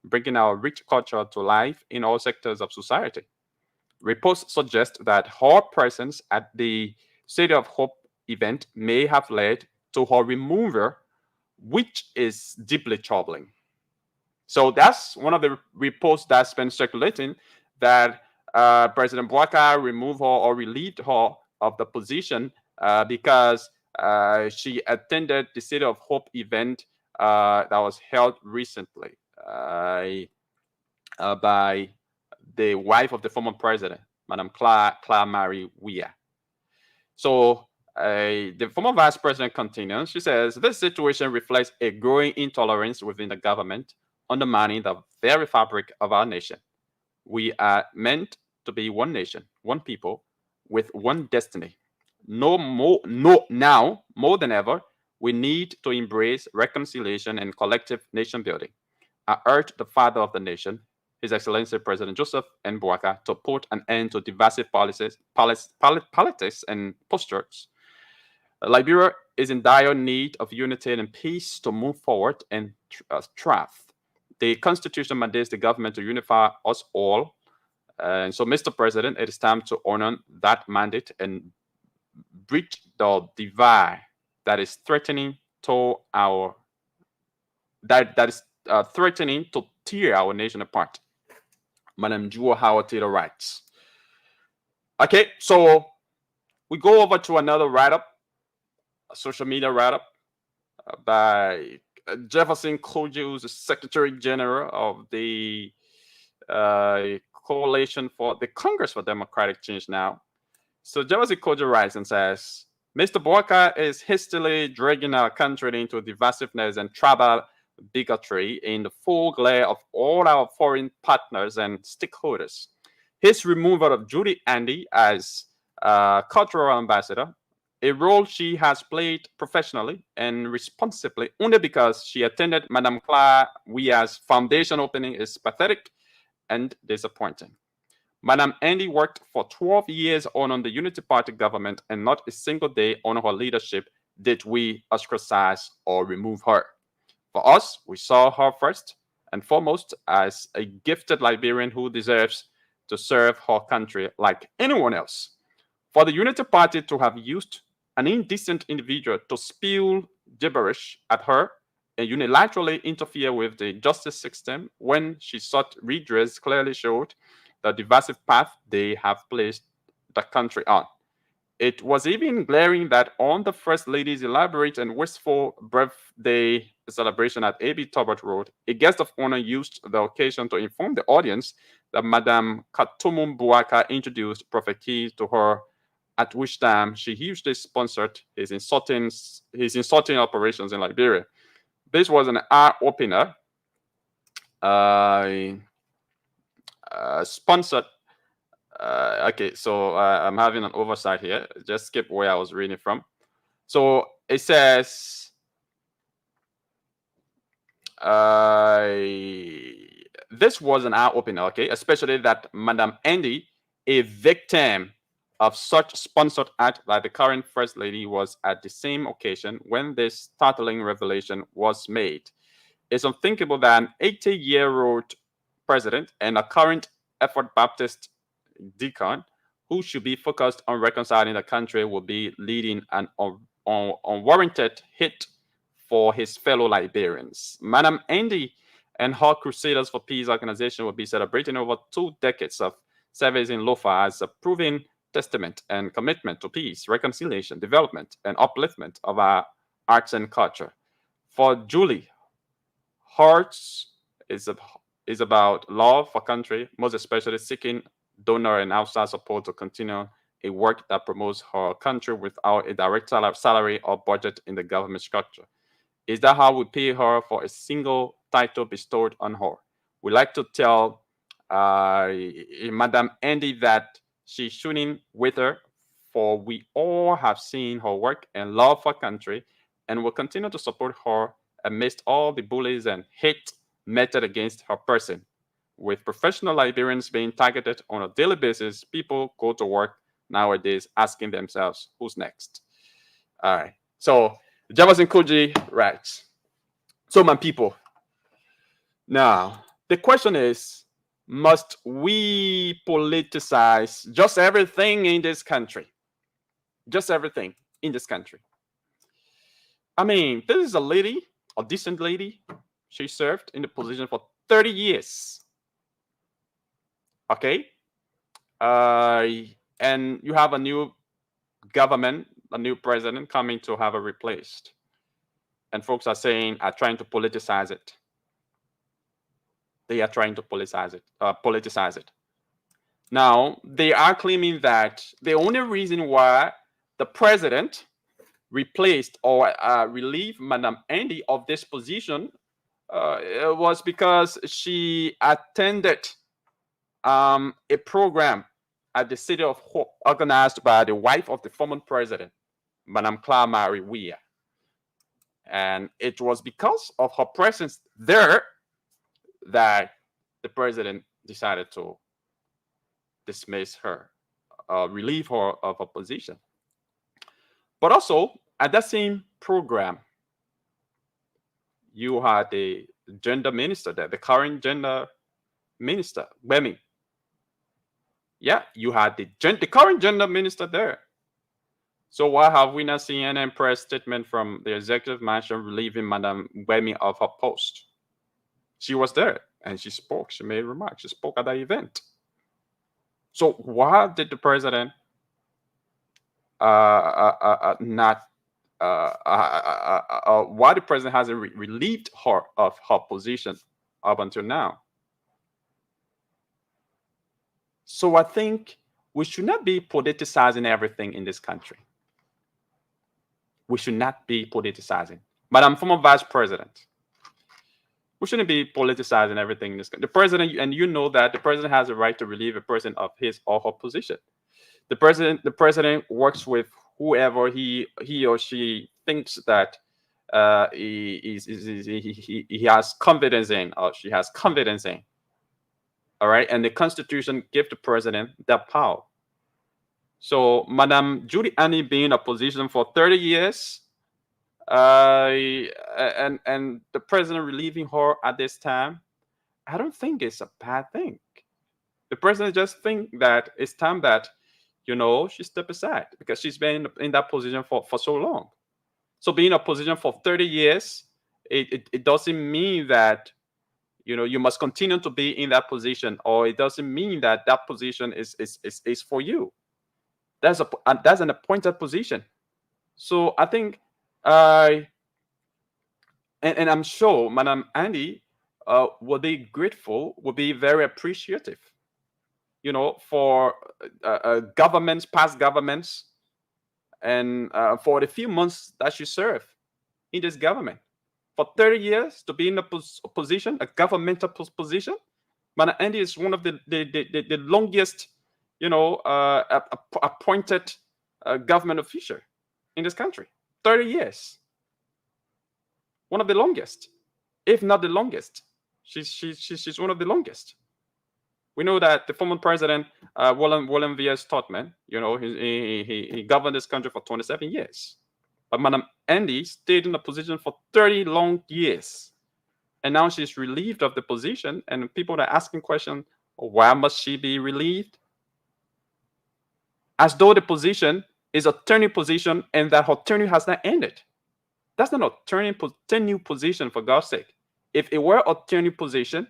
bringing our rich culture to life in all sectors of society. Reports suggest that her presence at the City of Hope event may have led to her removal, which is deeply troubling. So that's one of the reports that's been circulating, that President Bouaka removed her or relieved her of the position because she attended the City of Hope event that was held recently by the wife of the former president, Madam Claire Mary Weir. So the former vice president continues. She says, this situation reflects a growing intolerance within the government, undermining the very fabric of our nation. We are meant to be one nation, one people, with one destiny. Now more than ever, we need to embrace reconciliation and collective nation building. I urge the father of the nation, His Excellency President Joseph N. Bouaka, to put an end to divisive politics and postures. Liberia is in dire need of unity and peace to move forward and thrive. The Constitution mandates the government to unify us all. And so, Mr. President, it is time to honor that mandate and bridge the divide that is threatening to our that is threatening to tear our nation apart. Madam Jewel Howard Taylor writes. Okay, so we go over to another write-up, a social media write-up by Jefferson Kojo, who's the Secretary General of the Coalition for the Congress for Democratic Change now. So Jefferson Kojo writes and says, Mr. Bouaka is hastily dragging our country into divisiveness and tribal bigotry in the full glare of all our foreign partners and stakeholders. His removal of Judy Andy as cultural ambassador, a role she has played professionally and responsibly only because she attended Madame Claire Weir's foundation opening, is pathetic and disappointing. Madame Andy worked for 12 years on the Unity Party government, and not a single day on her leadership did we ostracize or remove her. For us, we saw her first and foremost as a gifted Liberian who deserves to serve her country like anyone else. For the Unity Party to have used an indecent individual to spew gibberish at her and unilaterally interfere with the justice system when she sought redress clearly showed the divisive path they have placed the country on. It was even glaring that on the First Lady's elaborate and wistful birthday celebration at A.B. Tobert Road, a guest of honor used the occasion to inform the audience that Madame Katumum Bouaka introduced Prophet Keys to her, at which time she hugely sponsored his insulting operations in Liberia. This was an eye-opener. Sponsored. Okay, so I'm having an oversight here. Just skip where I was reading from. So it says, this was an eye opener, okay, especially that Madame Andy, a victim of such sponsored act by the current First Lady, was at the same occasion when this startling revelation was made. It's unthinkable that an 80-year-old president and a current Effort Baptist deacon who should be focused on reconciling the country will be leading an unwarranted hit for his fellow Liberians. Madam Andy and her Crusaders for Peace organization will be celebrating over 2 decades of service in Lofa as a proven testament and commitment to peace, reconciliation, development, and upliftment of our arts and culture. For Julie, Hearts is about love for country, most especially seeking donor and outside support to continue a work that promotes her country without a direct salary or budget in the government structure. Is that how we pay her for a single title bestowed on her? We like to tell Madame Andy that she's tuning with her, for we all have seen her work and love for country, and will continue to support her amidst all the bullies and hate meted against her person. With professional Liberians being targeted on a daily basis, people go to work nowadays asking themselves, who's next? All right. So Jefferson Koji writes, so my people, now the question is, must we politicize just everything in this country? Just everything in this country. I mean, this is a lady, a decent lady. She served in the position for 30 years. Okay? And you have a new government, a new president coming to have her replaced. And folks are trying to politicize it. They are trying to politicize it. Now, they are claiming that the only reason why the president replaced or relieved Madame Andy of this position was because she attended a program at the City of Hope organized by the wife of the former president, Madame Claire Marie Weir. And it was because of her presence there that the president decided to dismiss her, relieve her of her position. But also, at that same program, you had the gender minister there, the current gender minister, Bemi. Yeah, you had the current gender minister there. So why have we not seen an press statement from the executive mansion relieving Madame Bemi of her post? She was there and she spoke. She made remarks. She spoke at the event. So why did the president why the president hasn't relieved her of her position up until now? So I think we should not be politicizing everything in this country. We should not be politicizing. Madam former vice president, we shouldn't be politicizing everything in this country. The president, and you know that the president has a right to relieve a person of his or her position. The president works with whoever he or she thinks that he has confidence in, or she has confidence in. All right, and the Constitution gives the president that power. So, Madame Judy Annie being in a position for 30 years, and the president relieving her at this time, I don't think it's a bad thing. The president just think that it's time that, she step aside because she's been in that position for so long. So being in a position for 30 years, it doesn't mean that, you must continue to be in that position, or it doesn't mean that that position is for you. That's an appointed position. So I think, and I'm sure Madam Andy will be grateful, will be very appreciative, for governments, past governments, and for the few months that she served in this government. For 30 years to be in a position, a governmental position, Madam Andy is one of the longest, appointed government official in this country. 30 years. One of the longest, if not the longest. She's one of the longest. We know that the former president, William V.S. Todman, he governed this country for 27 years. But Madam Andy stayed in the position for 30 long years. And now she's relieved of the position, and people are asking questions, why must she be relieved? As though the position is a tenure position and that her tenure has not ended. That's not a tenure position, for God's sake. If it were a tenure position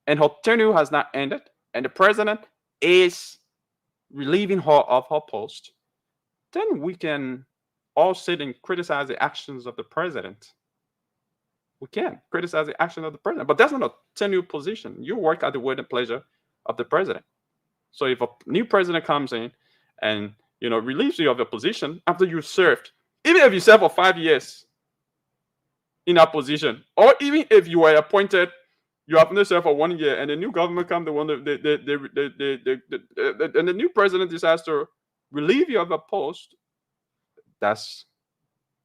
and her tenure has not ended, and the president is relieving her of her post, then we can all sit and criticize the actions of the president. We can criticize the action of the president, but that's not a tenure position. You work at the will and pleasure of the president. So if a new president comes in and relieves you of your position after you served, even if you served for 5 years in that position, or even if you were appointed, you have only served for 1 year, and the new government comes, and the new president decides to relieve you of a post, that's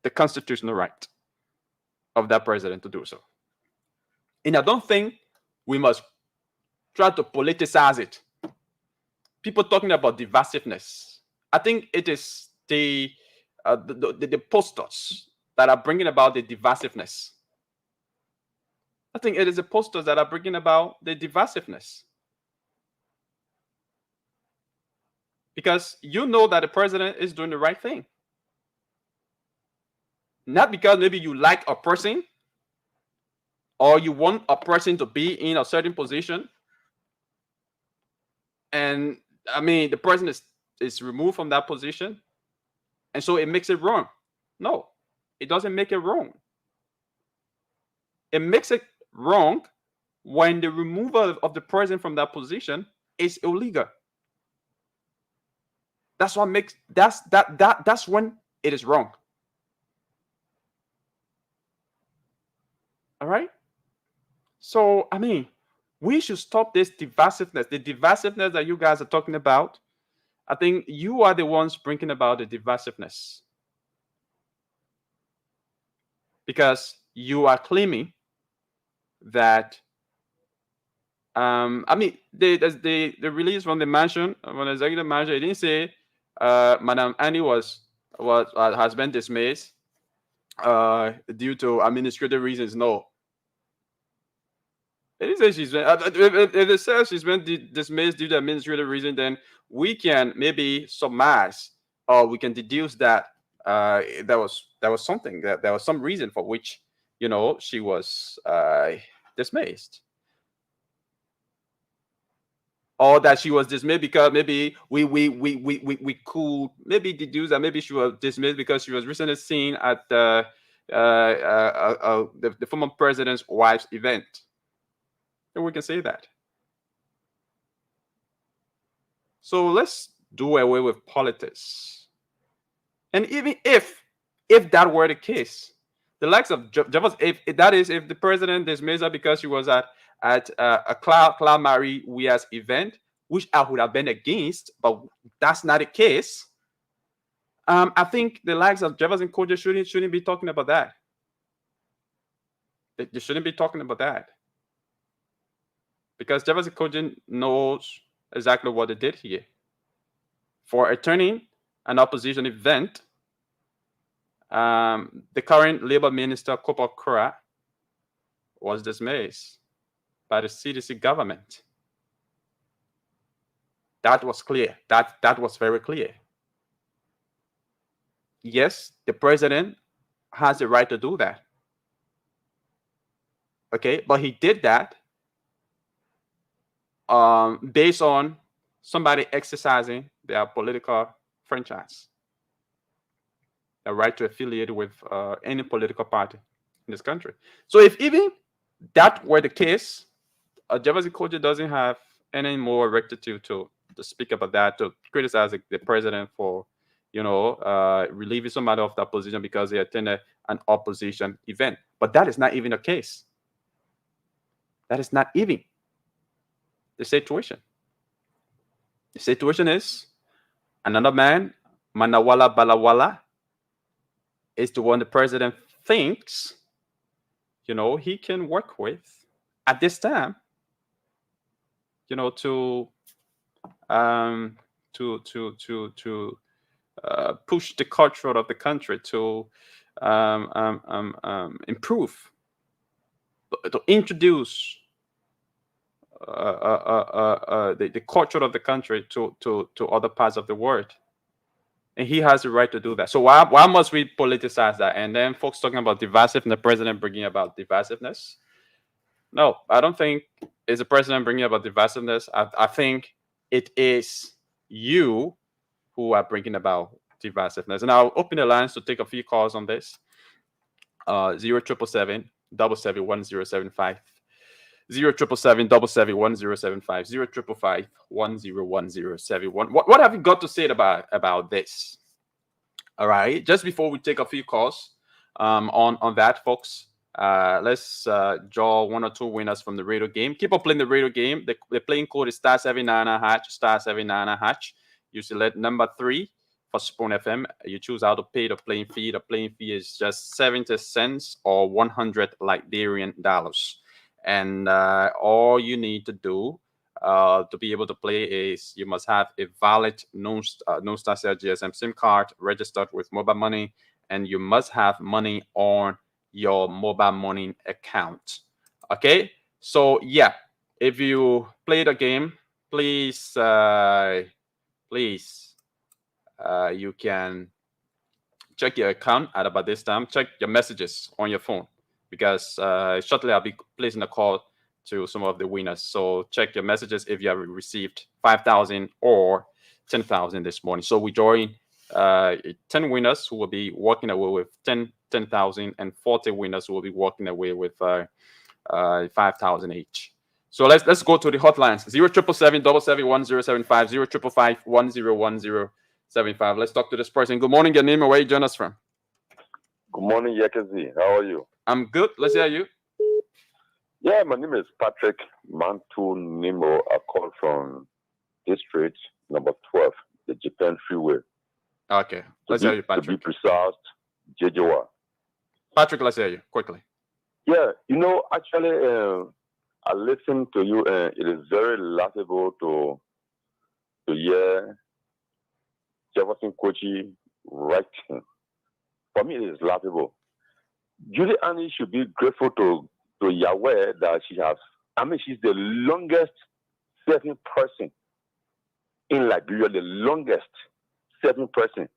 the constitutional right of that president to do so. And I don't think we must try to politicize it. People talking about divisiveness. I think it is the posters that are bringing about the divisiveness. I think it is the posters that are bringing about the divisiveness. Because you know that the president is doing the right thing. Not because maybe you like a person or you want a person to be in a certain position. And I mean, the president is removed from that position. And so it makes it wrong. No, it doesn't make it wrong. It makes it wrong when the removal of the president from that position is illegal. That's what makes that's when it is wrong. All right. So I mean, we should stop this divisiveness. The divisiveness that you guys are talking about, I think you are the ones bringing about the divisiveness. Because you are claiming that I mean the release from the mansion, from the executive mansion, it didn't say Madam Annie has been dismissed due to administrative reasons. No. It didn't say she's been if it says she's been dismissed due to administrative reason, then we can maybe surmise or we can deduce that there was something, that there was some reason for which she was dismissed, or that she was dismissed because maybe we could maybe deduce that maybe she was dismissed because she was recently seen at the former president's wife's event. And we can say that. So let's do away with politics. And even if that were the case, the likes of if the president dismissed her because she was at a Claude Marie Wia's event, which I would have been against, but that's not the case. I think the likes of Jefferson Kojo shouldn't be talking about that. They shouldn't be talking about that. Because Jefferson Kojo knows exactly what they did here. For attending an opposition event, the current Labor Minister, Kopa Kura, was dismissed by the CDC government. That was clear. That was very clear. Yes, the president has the right to do that. Okay, but he did that based on somebody exercising their political franchise, the right to affiliate with any political party in this country. So if even that were the case, Jefferson Kojo doesn't have any more rectitude to speak about that, to criticize the president for, relieving somebody of that position because they attended an opposition event. But that is not even the case. That is not even the situation. The situation is another man, Manawala Balawala, is the one the president thinks, he can work with at this time, you know, to push the culture of the country, to improve, to introduce the culture of the country to other parts of the world. And he has the right to do that. So why must we politicize that? And then folks talking about divisiveness, the president bringing about divisiveness. No, I don't think it's the president bringing about divisiveness. I think it is you who are bringing about divisiveness. And I'll open the lines to take a few calls on this. 0777 1075. 0777 1075. 0555 101071. What have you got to say about this? All right. Just before we take a few calls on that, folks, let's draw one or two winners from the radio game. Keep on playing the radio game. The playing code is *79# *79#. You select number 3 for Spoon FM. You choose how to pay the playing fee. The playing fee is just 70 cents or 100 Liberian dollars. And all you need to do to be able to play is you must have a valid non-star cell GSM SIM card registered with mobile money, and you must have money on your mobile money account. Okay, so yeah, if you play the game, please you can check your account at about this time. Check your messages on your phone, because shortly I'll be placing a call to some of the winners. So check your messages if you have received 5,000 or 10,000 this morning. So we join 10 winners who will be walking away with 10,000 and 40 winners who will be walking away with 5,000 each. So let's go to the hotlines. 0777 771 075 0555 101075. Let's talk to this person. Good morning, your name and where you join us from. Good morning, Yekezi. How are you? I'm good. Let's hear you. Yeah, my name is Patrick Mantu Nimo. I call from district number 12, the Japan Freeway. Okay. Let's hear you, Patrick. To be precise, Jejewa. Patrick, let's hear you quickly. Yeah, actually, I listen to you, and it is very laughable to hear Jefferson Kochi writing. For me, it is laughable. Julie Annie should be grateful to Yahweh that she's the longest serving person in Liberia, the longest serving person.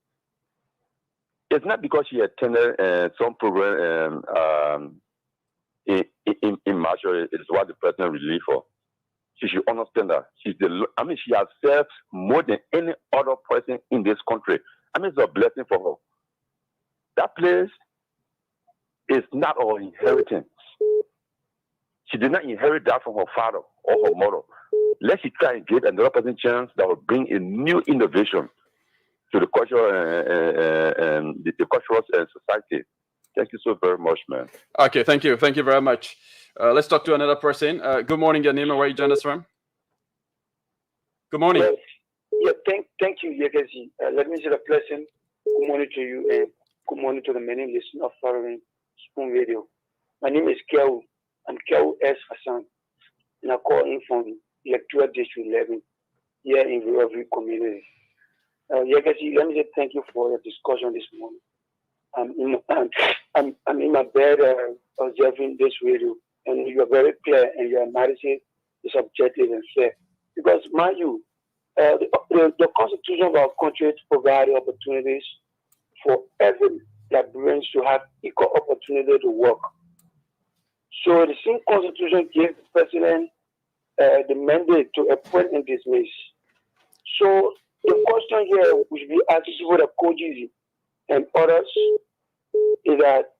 It's not because she attended some program in Marshall. It's what the president relieved for. She should understand that she has served more than any other person in this country. It's a blessing for her. That place is not our inheritance. She did not inherit that from her father or her mother. Let she try and give another person a chance that will bring a new innovation to the culture and the cultural society. Thank you so very much, man. Okay, thank you. Thank you very much. Let's talk to another person. Good morning, your name and where you join us from. Good morning. Yeah, thank you, Yekezi. Let me say the blessing. Good morning to you and good morning to the many listeners following Spoon Radio. My name is Kel. I'm Kel S. Hassan, and I call in from Electoral District 11 here in Riverview community. Yekezi, let me say thank you for your discussion this morning. I'm in my bed observing this radio, and you are very clear, and your analysis is objective and fair. Because, mind you, the Constitution of our country provides opportunities for every Liberian to have equal opportunity to work. So the same Constitution gives the president the mandate to appoint and dismiss. So the question here we should be asking for the coaches and others is that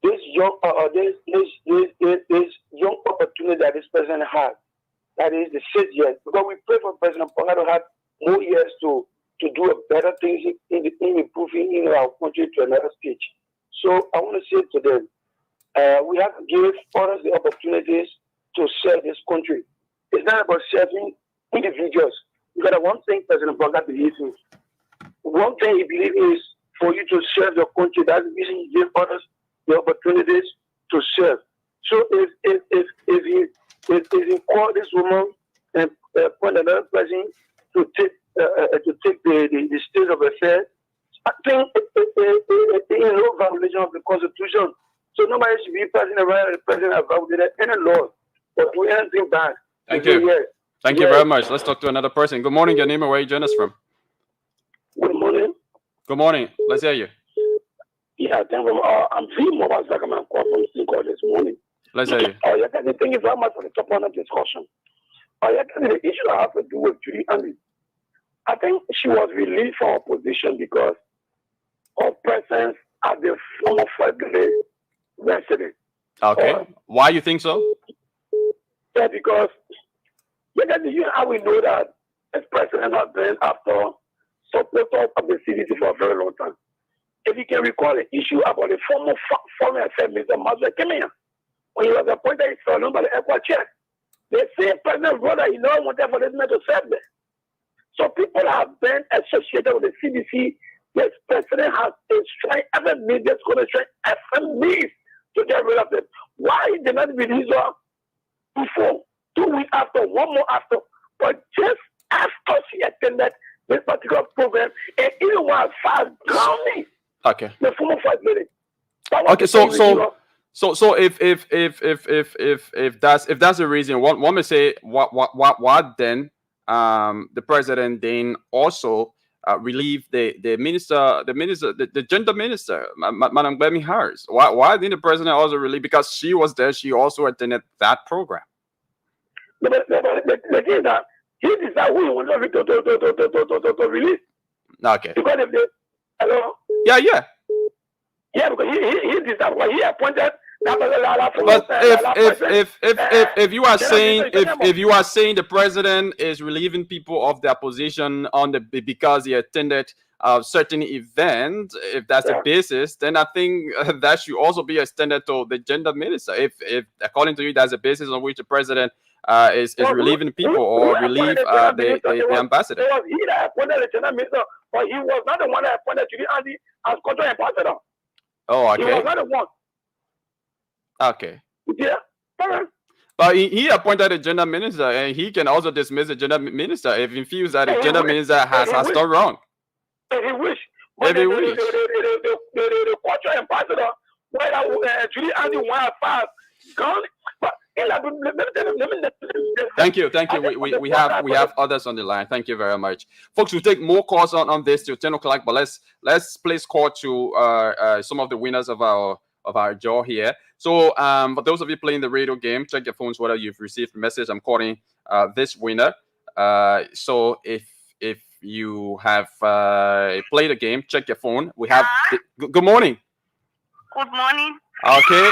this young opportunity that this president has, that is the 6 years, because we pray for President Ponga to have more years to do better things in improving in our country to another stage. So I want to say to them, we have to give others the opportunities to serve this country. It's not about serving individuals. Because one thing President Ponga believes in, one thing he believes is for you to serve your country. That's the reason he gives others the opportunities to serve. So if he is in call this woman and point another person to take the state of affairs. I think it is no violation of the Constitution. So nobody should be passing around the president about any law or do anything bad. Thank you. Yes. Thank you very much. Let's talk to another person. Good morning, your name and where you join us from. Good morning. Good morning. Let's hear you. Yeah, I'm feeling more about Sacramento from Cinco this morning. Let's hear you. Oh, yeah, thank you very much for the top on the discussion. Oh, yeah, the issue I have to do with Judy Andy. I think she was released from her position because of presence at the former federal resident. Okay. Why you think so? Yeah, because you know how we know that this president has been after supporters of the CDC for a very long time. If you can recall the issue about the former foreign affairs minister, Mazda Kemia, when he was appointed, he saw by the airport chair. The same president brother, wanted for this man to serve there. So people have been associated with the CDC. This president has tried every means, that's going to try every means to get rid of them. Why did not release her before, 2 weeks after, 1 more after, but just after she attended this particular program, and even while fast drowning the former first lady. Okay, so if that's the reason, one may say what then the president then also relieve the gender minister, Madam Gbemi Harris. Why didn't the president also relieve? Because she was there, she also attended that program. The thing is that he decided who he wanted to release. Okay. Because if they, hello? Yeah, because he decided what he appointed. But if you are saying if you are saying the president is relieving people of their position because he attended a certain event, if that's the basis, then I think that should also be extended to the gender minister. If according to you, that's a basis on which the president is relieving people or relieve the ambassador. It was he that appointed the gender minister, but he was not the one that appointed Judy Andy as cultural ambassador. Oh, okay. He was not the one. Okay. Yeah. But he appointed a gender minister, and he can also dismiss the gender minister if he feels that the gender minister has done wrong. If he wish. If he wish. The cultural ambassador, where Judy Andy went fast, gone. But Thank you. We have others on the line. Thank you very much, folks. We'll take more calls on this till 10 o'clock. But let's place call to some of the winners of our draw here. So for those of you playing the radio game, check your phones whether you've received a message. I'm calling this winner. So if you have played a game, check your phone. We have good morning. Good morning. Okay.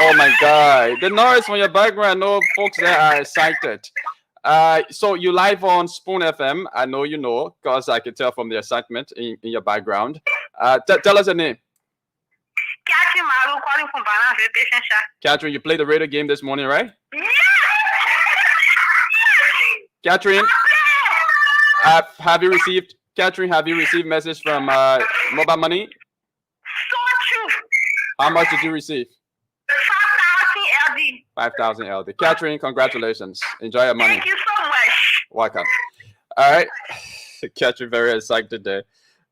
Oh my God, the noise from your background. I know folks there are excited. So you live on Spoon FM. I know you know because I can tell from the excitement in your background. Tell us your name. Catherine Maru calling from Balance Station. Catherine, you played the radio game this morning, right? Yeah. Catherine, have you received message from Mobile Money? So true. How much did you receive? 5,000 LD. 5,000 LD. Catherine, congratulations. Enjoy your money. Thank you so much. Welcome. All right. Catherine, very excited there.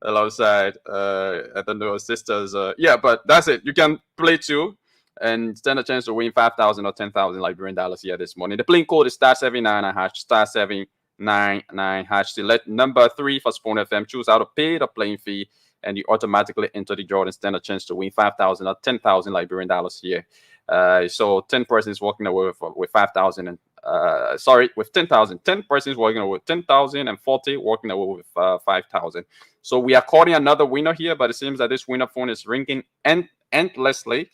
Alongside, I don't know, sisters. Yeah, but that's it. You can play too and stand a chance to win 5,000 or 10,000 Liberian dollars here this morning. The playing code is *799#, *799#. Select number 3 for Spoon FM. Choose how to pay the playing fee, and you automatically enter the draw and stand a chance to win 5,000 or 10,000 Liberian dollars here. So 10 persons walking away with 5,000 and with 10,000. 10 persons walking away with 10,000 and 40 walking away with 5,000. So we are calling another winner here, but it seems that this winner phone is ringing endlessly.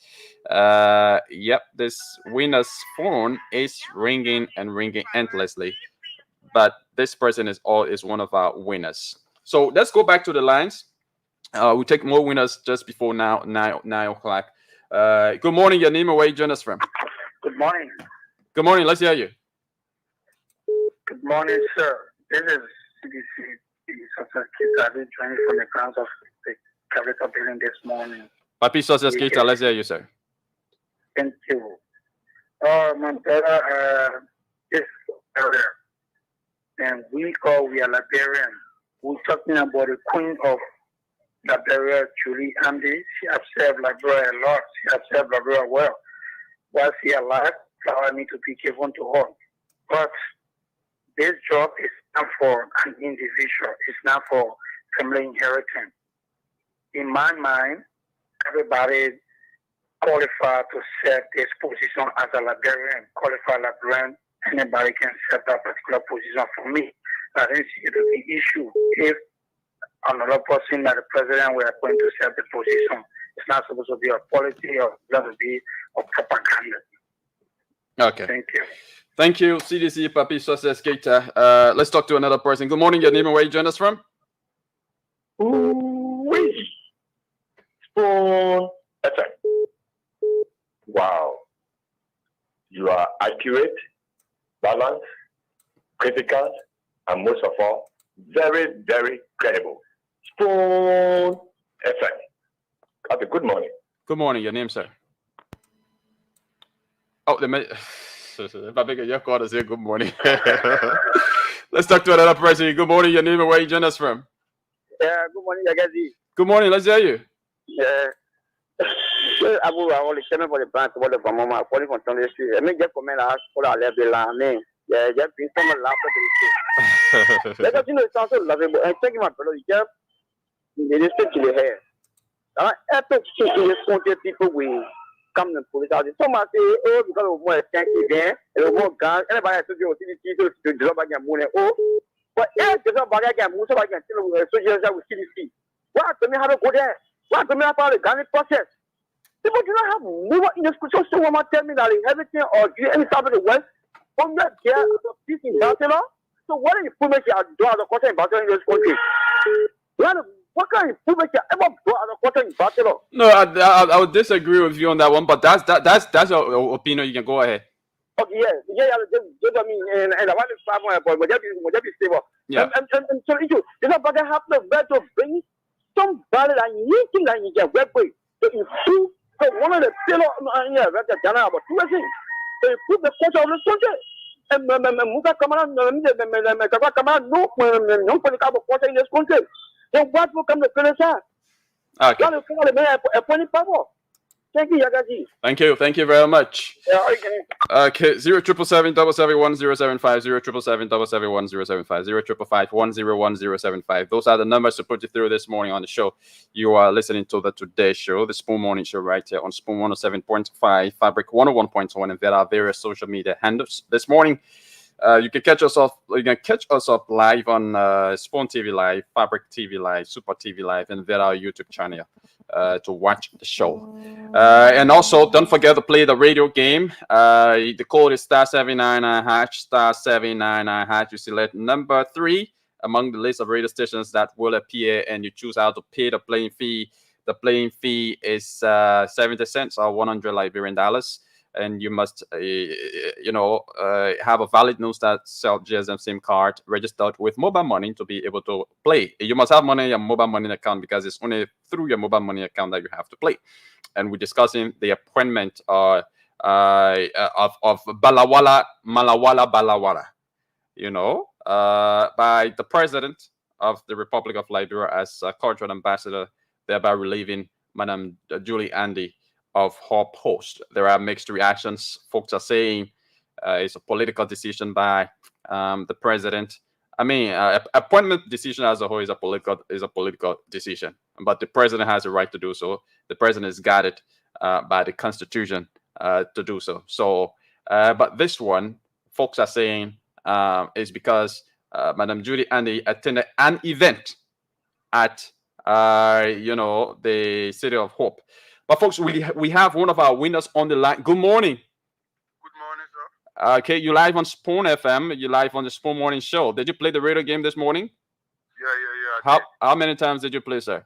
Yep, this winner's phone is ringing endlessly. But this person is one of our winners. So let's go back to the lines. We'll take more winners just before 9 o'clock. Good morning, your name and where you join us from. Good morning. Good morning, let's hear you. Good morning, sir. This is CDC. I've been joining from the grounds of the Capitol building this morning. Papi Sosa Skita, let's hear you, sir. Thank you. My brother is area, and we are Liberian. We're talking about the Queen of Liberia, Julie Andy. She has served Liberia a lot. She has served Liberia well. While she alive, flower need to be given to her. But this job is not for an individual. It's not for family inheritance. In my mind, everybody qualified to set this position as a Liberian, qualified Liberian. Anybody can set that particular position. For me, I didn't see it as an issue. If another person like the president were going to set the position, it's not supposed to be a policy or it's going to be a propaganda. Okay. Thank you. Thank you, CDC Papi Success Keita. Let's talk to another person. Good morning, your name and where you join us from? Ooh-wee. Spoon FM. Wow. You are accurate, balanced, critical, and most of all, very, very credible. Spoon FM. Okay, good morning. Good morning, your name, sir. Oh, they may. If I make your call to say good morning. Let's talk to another person. Good morning, your name and where you join us from? Yeah, good morning, Yagazi. Good morning, let's hear you. Yeah. Abu, I want to tell me for the brand, what the Mama, calling from Tony Street. I mean, just comment ask for a level line. Yeah, just bring some laugh at the let us know it sounds so lovable. And thank you, my brother. Yeah, they just take to the hair. Epic in this country, people will come to police out. Someone say, oh, because of more extensive there, and more guns, everybody has to do to drop again money. Oh, but if there's no bag again, most of us can still associate with CDC. What do we have to go there? What do we have about the gun process? People do not have more in the school. So someone tell me that everything or do any type of the West, from that there, peace in Barcelona. So what improvement you are doing as a quarter in Barcelona in this country? What kind of improvement you ever do as a quarter in Barcelona? No, I would disagree with you on that one, but that's your opinion. You can go ahead. Okay, yeah, just I mean, and I want to start my point, but just be stable. Yeah. And so you know, but I have the right to bring somebody that you think that you can work with to improve. So one of the fellow about 2 things to improve the culture of this country. And Muka Kamara, no, for the culture in this country. Then what will come to finish that? Okay. Thank you, Yagaji. Thank you very much. Yeah, okay. Okay, 0777-771-075, 0777-771-075, 0555-101-075. Those are the numbers to put you through this morning on the show. You are listening to the Today Show, the Spoon Morning Show, right here on Spoon 107.5, Fabric 101.1, and our various social media handles. This morning, you can catch us up live on Spoon TV Live, Fabric TV Live, Super TV Live, and our YouTube channel to watch the show. And also, don't forget to play the radio game. The code is *799# *799#. You select number 3 among the list of radio stations that will appear, and you choose how to pay the playing fee. The playing fee is 70 cents or 100 Liberian dollars. And you must, have a valid Newstar Cell GSM SIM card registered with mobile money to be able to play. You must have money in your mobile money account because it's only through your mobile money account that you have to play. And we're discussing the appointment of Malawala Balawala, by the president of the Republic of Liberia as a cultural ambassador, thereby relieving Madam Julie Andy of her post. There are mixed reactions. Folks are saying it's a political decision by the president. I mean, appointment decision as a whole is a political decision, but the president has a right to do so. The president is guided by the Constitution to do so. So, but this one, folks are saying is because Madam Judy Andy attended an event at the City of Hope. But folks, we have one of our winners on the line. Good morning. Good morning, sir. Okay, you live on Spoon FM. You live on the Spoon Morning Show. Did you play the radio game this morning? Yeah. How many times did you play, sir?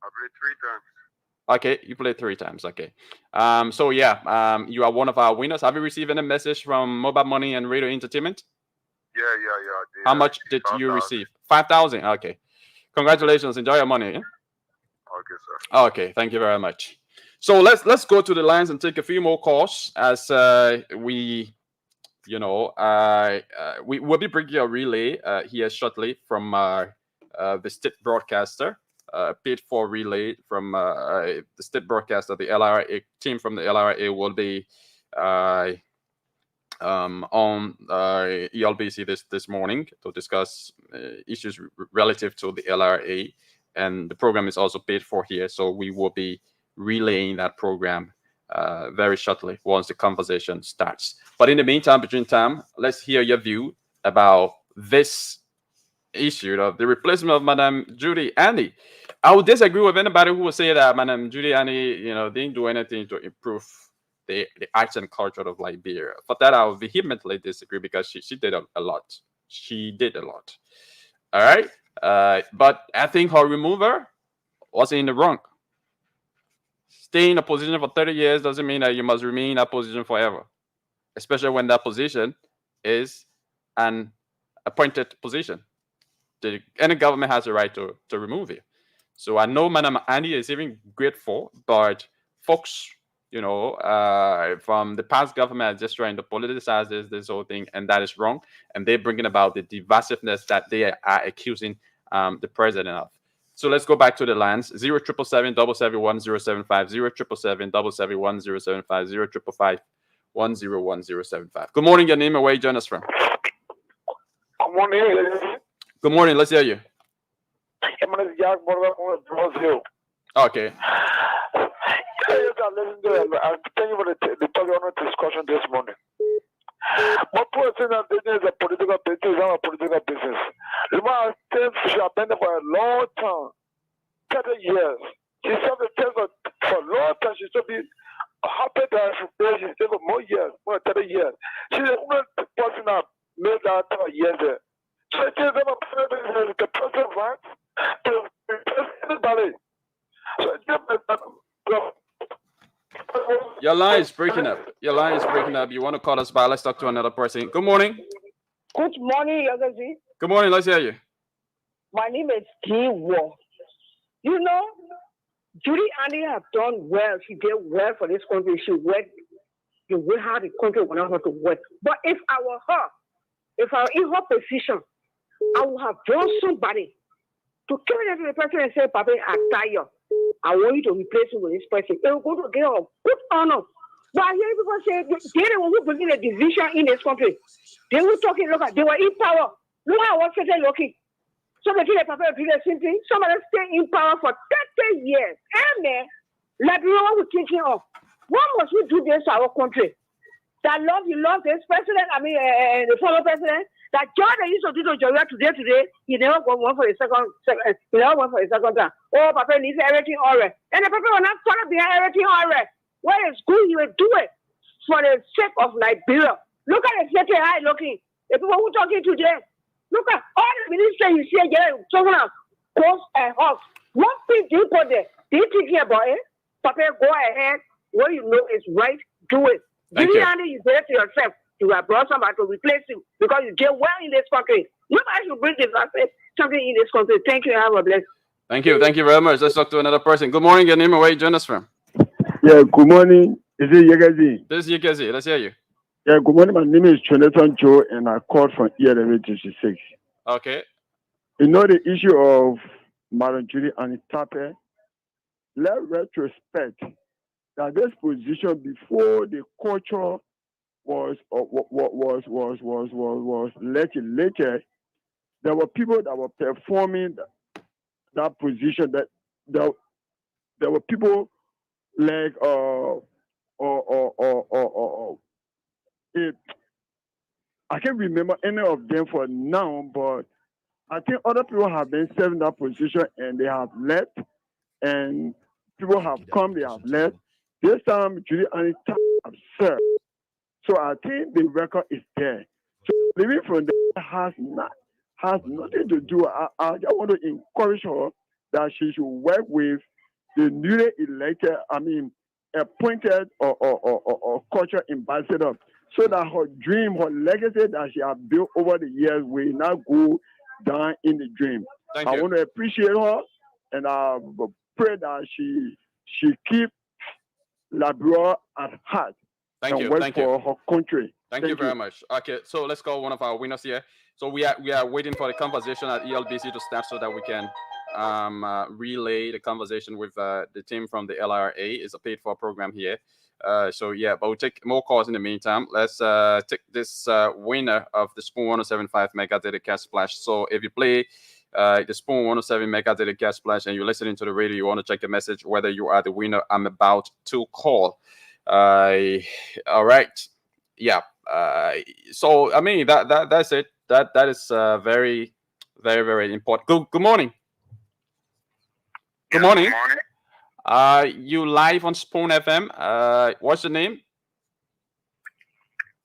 I played 3 times. Okay, you played 3 times. Okay. You are one of our winners. Have you received any message from Mobile Money and Radio Entertainment? Yeah. How much did you receive? 5,000. Okay. Congratulations. Enjoy your money. Yeah? Okay, sir. Okay, thank you very much. So let's go to the lines and take a few more calls as we we will be bringing a relay here shortly from the state broadcaster, paid for relay from the state broadcaster. The LRA team from the LRA will be on ELBC this morning to discuss issues relative to the LRA, and the program is also paid for here, so we will be relaying that program very shortly once the conversation starts. But in the meantime, between time, let's hear your view about this issue of the replacement of Madame Judy Annie. I would disagree with anybody who would say that Madame Judy Annie, didn't do anything to improve the arts and culture of Liberia. For that, I would vehemently disagree because she did a lot. She did a lot. All right. But I think her remover was in the wrong. Staying in a position for 30 years doesn't mean that you must remain in that position forever, especially when that position is an appointed position. Any government has a right to remove you. So I know Madam Annie is even grateful, but folks, from the past government are just trying to politicize this whole thing, and that is wrong. And they're bringing about the divisiveness that they are accusing the president of. So let's go back to the lines. 0777 771 075, 0777 771 075, 0555 101075. Good morning. Your name and where you join us from? Good morning. Good morning. Let's hear you. My name is Jack Brazil. Okay. I'm thank you for the topic discussion this morning. But person that business is a political business, not a political business. Remember, she has been there for a long time, 30 years. She served the test for a long time. She should be happy that she stayed for more years, more than 30 years. She's the only person that made that 30 years there. So it is the president right to replace anybody. So your line is breaking up. You want to call us back? Let's talk to another person. Good morning. Good morning, Yagazi. Good morning. Let's hear you. My name is G. Wall. Judy Annie have done well. She did well for this country. She worked the way how the country wanted her to work. But if I were her, if I were in her position, I would have drawn somebody to carry that to the person and say, Papa, I'm tired. I want you to replace me with this person. They will go to get her good honor. But I hear people say they're the one who bring the division in this country. They were talking, look, they were in power. Look how I was sitting looking. Some of the people do the same thing. Some of them stay in power for 30 years. And then, like you know what we're thinking of. Why must we do this to our country? That you love this president, the former president, that John they used to do to Joria today, he never won for the second time. Oh, Papa needs everything all right. And the Papa will not follow behind everything all right. What is good, he will do it for the sake of Liberia. Look at the city high looking. The people who talking today, look at all the ministers you see again, talking about coast and house. One thing do you put there? Do you thinking about it? Papa, go ahead. What you know is right, do it. Juliani, you say to yourself, you have brought somebody to replace you because you did well in this country. Nobody should bring something in this country. Thank you. Have a blessing. Thank you. Thank you very much. Let's talk to another person. Good morning. Your name and where you join us from? Yeah, good morning. Is it Yagazi? This is Yagazi. Let's hear you. Yeah, good morning. My name is Jonathan Joe, and I called from ELM86. Okay. You know the issue of Madam Judy and Tape. Let's retrospect that this position before the culture was legislated, there were people that were performing that position. That there were people like I can't remember any of them for now, but I think other people have been serving that position and they have left, and people have come, they have left. This time, Judy and have served. So I think the record is there. So living from there has nothing to do. I just want to encourage her that she should work with the newly elected, appointed or culture ambassador, so that her dream, her legacy that she has built over the years will not go down in the dream. I want to appreciate her, and I pray that she keep labor at heart Thank and you. work Thank you. for her country. Thank you very much. Okay, so let's call one of our winners here. So we are waiting for the conversation at ELBC to start so that we can relay the conversation with the team from the LRA. It's a paid for program here. So yeah, but we'll take more calls in the meantime. Let's take this winner of the Spoon 1075 Mega Data Cash Splash. So if you play the Spoon 107 Mega Data Cash Splash and you're listening to the radio, you want to check a message whether you are the winner. I'm about to call. All right. Yeah. So I mean that's it. That is very, very, very important. Good morning. Good morning. Good morning. You live on Spoon FM. What's your name?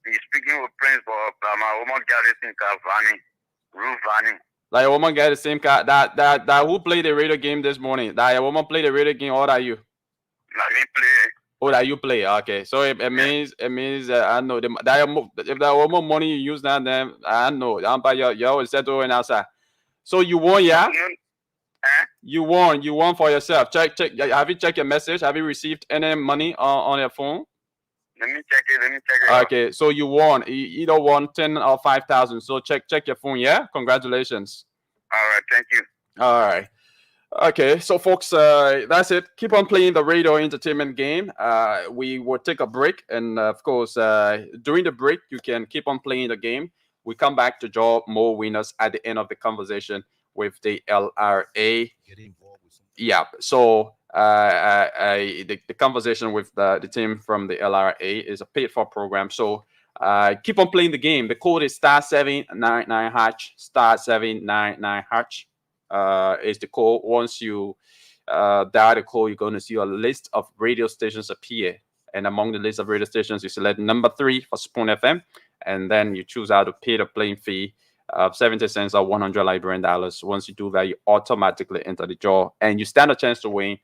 You're speaking with Prince, but my woman got this in Vani, Ruth Vani. Like a woman got the same car. That who played the radio game this morning? That a woman played the radio game. Or are you? Let me play. Oh, that you play. Okay, so it means I know if that one more money you use now, then I know. I'm by your settle and outside. So you won, yeah? You won for yourself. Check. Have you checked your message? Have you received any money on your phone? Let me check it. Okay, so you won. You either won 10 or 5,000. So check your phone. Yeah, congratulations. All right, thank you. All right. Okay, so folks, that's it. Keep on playing the radio entertainment game. We will take a break, and of course, during the break, you can keep on playing the game. We come back to draw more winners at the end of the conversation with the LRA. Yeah, so the conversation with the team from the LRA is a paid for program. So keep on playing the game. The code is *799#, *799#. Is the code. Once you dial the code, you're going to see a list of radio stations appear. And among the list of radio stations, you select number 3 for Spoon FM. And then you choose how to pay the playing fee of 70 cents or 100 Liberian dollars. Once you do that, you automatically enter the draw. And you stand a chance to win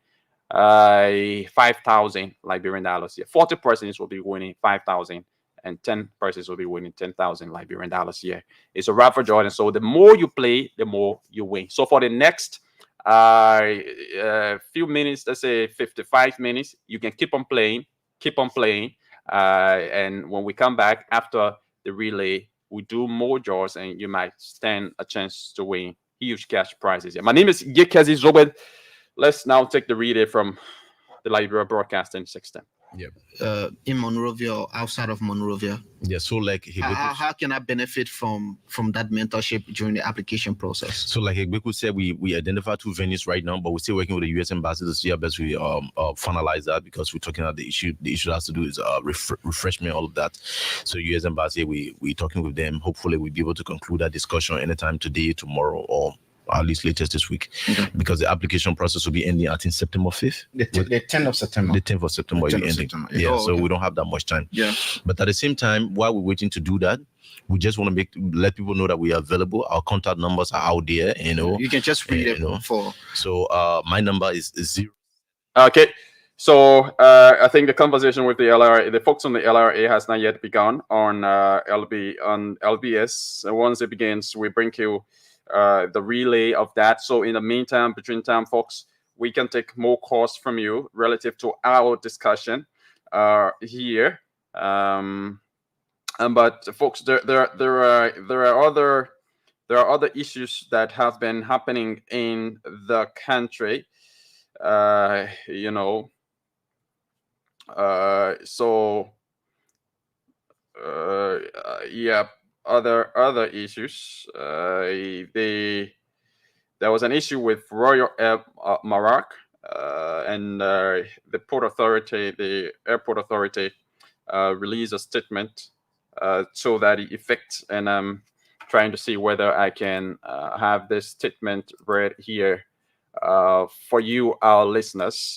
5,000 Liberian dollars. Yeah, 40 persons will be winning 5,000. And 10 persons will be winning 10,000 Liberian dollars here. It's a wrap for Jordan. So the more you play, the more you win. So for the next few minutes, let's say 55 minutes, you can keep on playing. And when we come back after the relay, we do more draws and you might stand a chance to win huge cash prizes. Yeah. My name is Yekezi Zobed. Let's now take the relay from the Liberia Broadcasting System. Yeah. In Monrovia or outside of Monrovia. Yeah. So like how can I benefit from that mentorship during the application process? So like Hegbeku said, we identify 2 venues right now, but we're still working with the U.S. Embassy to see how best we finalize that, because we're talking about the issue. The issue has to do is refreshment, all of that. So U.S. Embassy, we're talking with them. Hopefully we'll be able to conclude that discussion anytime today, tomorrow, or at least latest this week, because the application process will be ending, I think, September 5th. The 10th of September. The 10th of September will be ending. Yeah, so we don't have that much time. Yeah. But at the same time, while we're waiting to do that, we just want to let people know that we are available. Our contact numbers are out there, you know. You can just read it for. So my number is 0. Okay. So I think the conversation with the LRA, the folks on the LRA, has not yet begun on LBS. Once it begins, we bring you the relay of that. So in the meantime, between time, folks, we can take more calls from you relative to our discussion here. But folks, there are other issues that have been happening in the country. You know. Yeah. Other issues. There was an issue with Royal Air Maroc, and the port authority, the airport authority, released a statement to that effect, and I'm trying to see whether I can have this statement read here for you, our listeners.